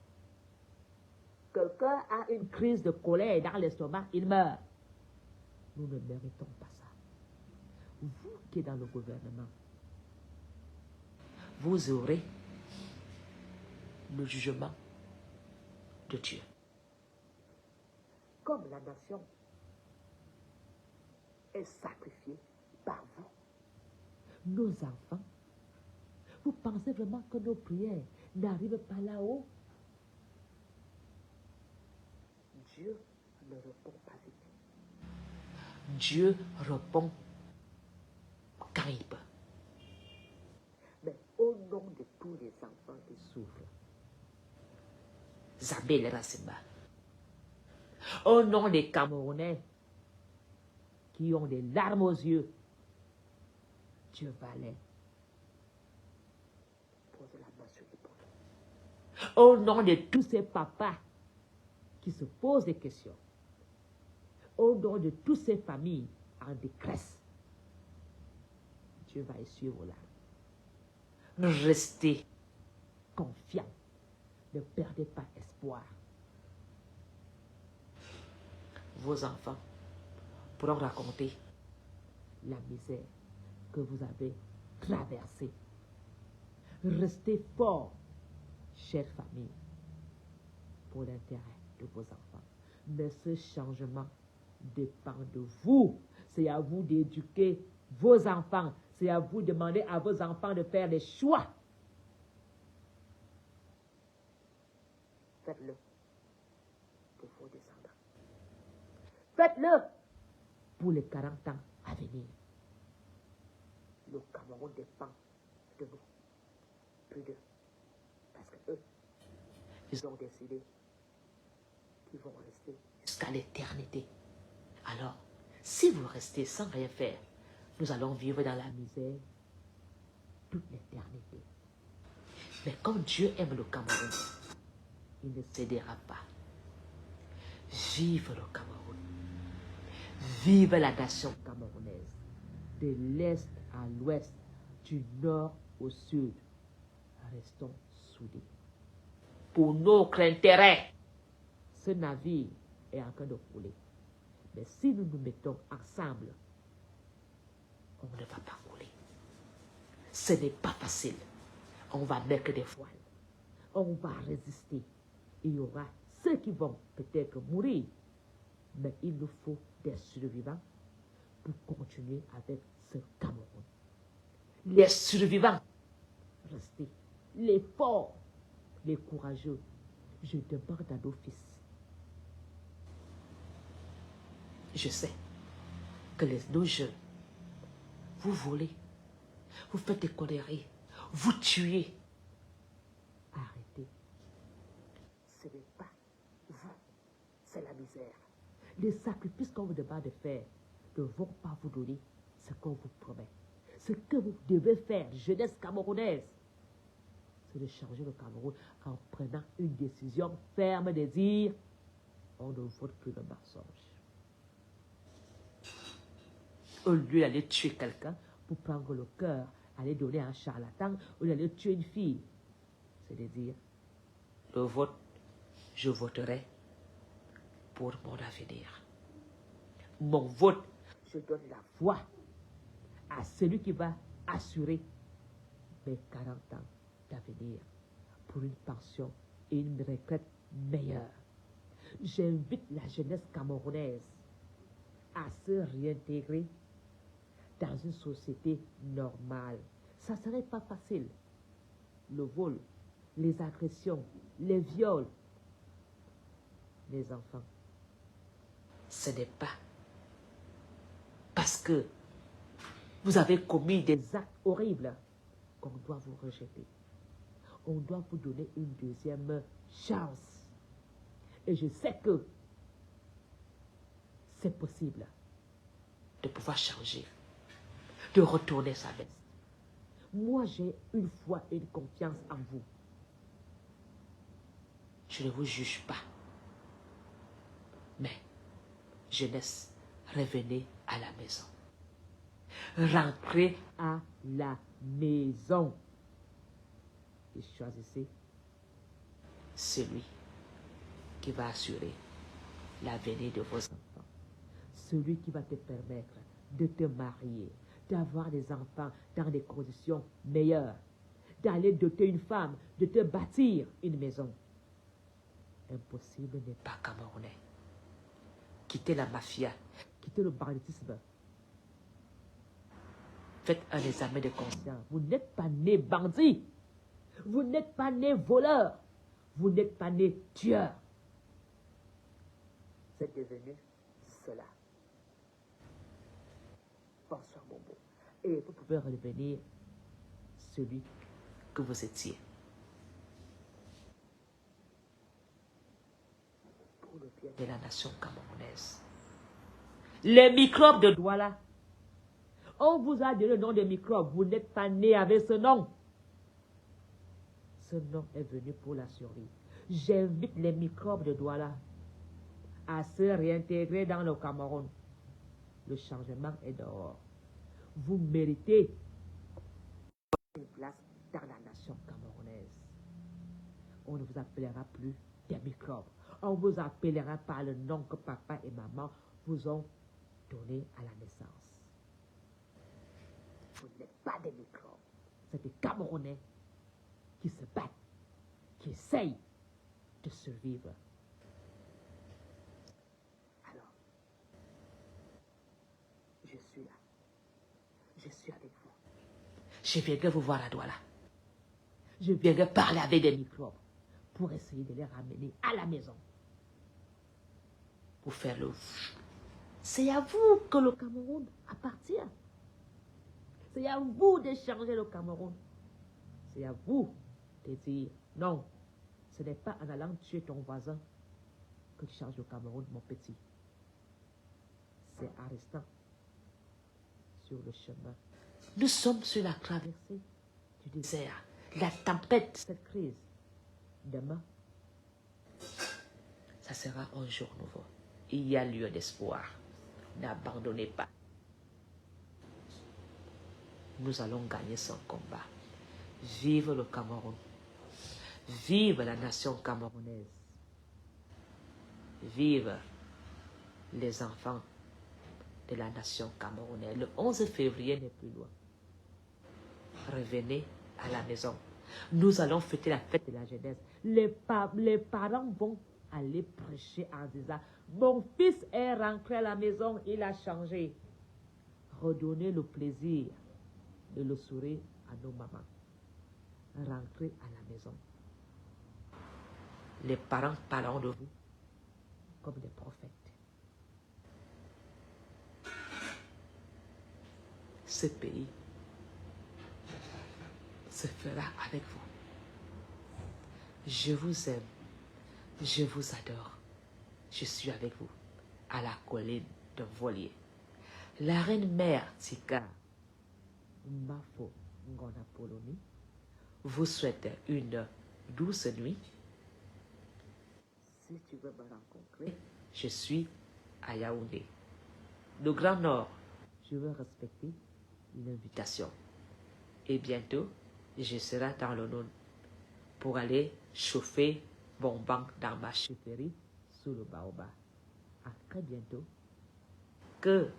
Quelqu'un a une crise de colère dans l'estomac, il meurt. Nous ne méritons pas ça. Vous qui êtes dans le gouvernement, vous aurez le jugement de Dieu. Comme la nation est sacrifiée par vous, nos enfants, vous pensez vraiment que nos prières n'arrivent pas là-haut? Dieu ne répond pas vite. Dieu répond quand il peut. Mais au nom de tous les enfants qui souffrent, Zabé Rassimba, au nom des Camerounais qui ont des larmes aux yeux, Dieu va les poser la main sur l'épaule. Au nom de tous ces papas qui se posent des questions, au nom de toutes ces familles en détresse, Dieu va essuyer vos larmes. Restez confiants, ne perdez pas espoir. Vos enfants pourront raconter la misère que vous avez traversée. Restez forts, chère famille, pour l'intérêt de vos enfants. Mais ce changement dépend de vous. C'est à vous d'éduquer vos enfants. C'est à vous de demander à vos enfants de faire des choix. Faites-le pour vos descendants. Faites-le pour les 40 ans à venir. Le Cameroun dépend de vous, plus d'eux. Parce que eux, ils ont décidé qu'ils vont rester jusqu'à l'éternité. Alors, Si vous restez sans rien faire, nous allons vivre dans la misère toute l'éternité. Mais comme Dieu aime le Cameroun, il ne cédera pas. Vive le Cameroun. Vive la nation camerounaise. De l'est à l'ouest, du nord au sud. Restons soudés. Pour notre intérêt, ce navire est en train de couler. Mais si nous nous mettons ensemble, on ne va pas couler. Ce n'est pas facile. On va mettre des voiles. On va résister. Il y aura ceux qui vont peut-être mourir. Mais il nous faut des survivants pour continuer avec ce Cameroun. Les survivants, restez. Les forts, les courageux. Je demande à nos fils. Je sais que nos jeunes, vous volez, vous faites des conneries, vous tuez. Arrêtez. Ce n'est pas vous, c'est la misère. Les sacrifices qu'on vous demande de faire ne vont pas vous donner ce qu'on vous promet. Ce que vous devez faire, jeunesse camerounaise, c'est de changer le Cameroun en prenant une décision ferme de dire on ne vote plus le mensonge. Au lieu d'aller tuer quelqu'un pour prendre le cœur, aller donner à un charlatan ou d'aller tuer une fille, c'est de dire le vote, je voterai pour mon avenir. Mon vote, je donne la voix à celui qui va assurer mes 40 ans d'avenir pour une pension et une retraite meilleure. J'invite la jeunesse camerounaise à se réintégrer dans une société normale. Ça ne serait pas facile. Le vol, les agressions, les viols, les enfants. Ce n'est pas parce que vous avez commis des actes horribles qu'on doit vous rejeter. On doit vous donner une deuxième chance. Et je sais que c'est possible de pouvoir changer, de retourner sa veste. Moi, j'ai une foi et une confiance en vous. Je ne vous juge pas. Mais, jeunesse, revenez à la maison. Rentrez à la maison. Et choisissez celui qui va assurer l'avenir de vos enfants. Celui qui va te permettre de te marier, d'avoir des enfants dans des conditions meilleures, d'aller doter une femme, de te bâtir une maison. Impossible n'est pas camerounais. Quittez la mafia, quittez le banditisme. Faites un examen de conscience. Vous n'êtes pas né bandit. Vous n'êtes pas né voleur. Vous n'êtes pas né tueur. Vous êtes devenu cela. Bonsoir, Bobo. Et vous pouvez redevenir celui que vous étiez. Pour le bien de la nation camerounaise. Les microbes de Douala. On vous a donné le nom de microbe. Vous n'êtes pas né avec ce nom. Ce nom est venu pour la survie. J'invite les microbes de Douala à se réintégrer dans le Cameroun. Le changement est dehors. Vous méritez une place dans la nation camerounaise. On ne vous appellera plus des microbes. On vous appellera par le nom que papa et maman vous ont donné à la naissance. Vous n'êtes pas des microbes. C'est des Camerounais qui se battent, qui essayent de survivre. Alors, je suis là. Je suis avec vous. Je viendrai vous voir à Douala. Je viendrai parler avec des microbes pour essayer de les ramener à la maison. Pour faire le... C'est à vous que le Cameroun appartient. C'est à vous de changer le Cameroun. C'est à vous de dire non. Ce n'est pas en allant tuer ton voisin que tu changes le Cameroun, mon petit. c'est en restant sur le chemin. Nous sommes sur la traversée du désert, la tempête, cette crise. Demain, ça sera un jour nouveau. Il y a lieu d'espoir. N'abandonnez pas. Nous allons gagner son combat. Vive le Cameroun. Vive la nation camerounaise. Vive les enfants de la nation camerounaise. Le 11 février n'est plus loin. Revenez à la maison. Nous allons fêter la fête de la jeunesse. Les parents vont aller prêcher en disant, mon fils est rentré à la maison, il a changé. Redonnez le plaisir de le sourire à nos mamans. Rentrez à la maison. Les parents parleront de vous comme des prophètes. Ce pays se fera avec vous. Je vous aime, je vous adore. Je suis avec vous à la colline de Volier. La reine mère Tika Mafo Ngona Polonie vous souhaite une douce nuit. Si tu veux me rencontrer, je suis à Yaoundé. Le Grand Nord, je veux respecter une invitation. Et bientôt, je serai dans le Nord pour aller chauffer mon banc dans ma chaufferie sous le baobab. À très bientôt. Que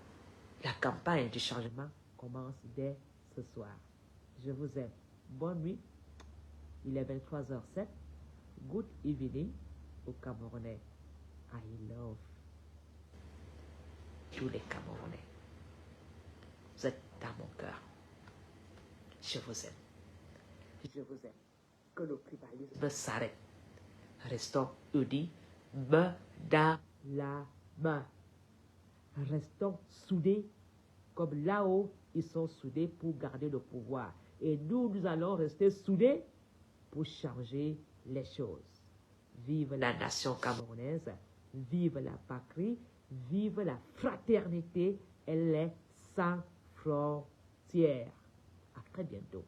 la campagne du changement commence dès ce soir. Je vous aime. Bonne nuit. Il est 23h07. Good evening aux Camerounais. I love tous les Camerounais. Vous êtes dans mon cœur. Je vous aime. Je vous aime. Que le tribalisme s'arrête. Restons unis, main dans la main. Restons soudés, comme là-haut, ils sont soudés pour garder le pouvoir. Et nous allons rester soudés pour changer les choses. Vive la nation camerounaise, vive la patrie, vive la fraternité, elle est sans frontières. À très bientôt.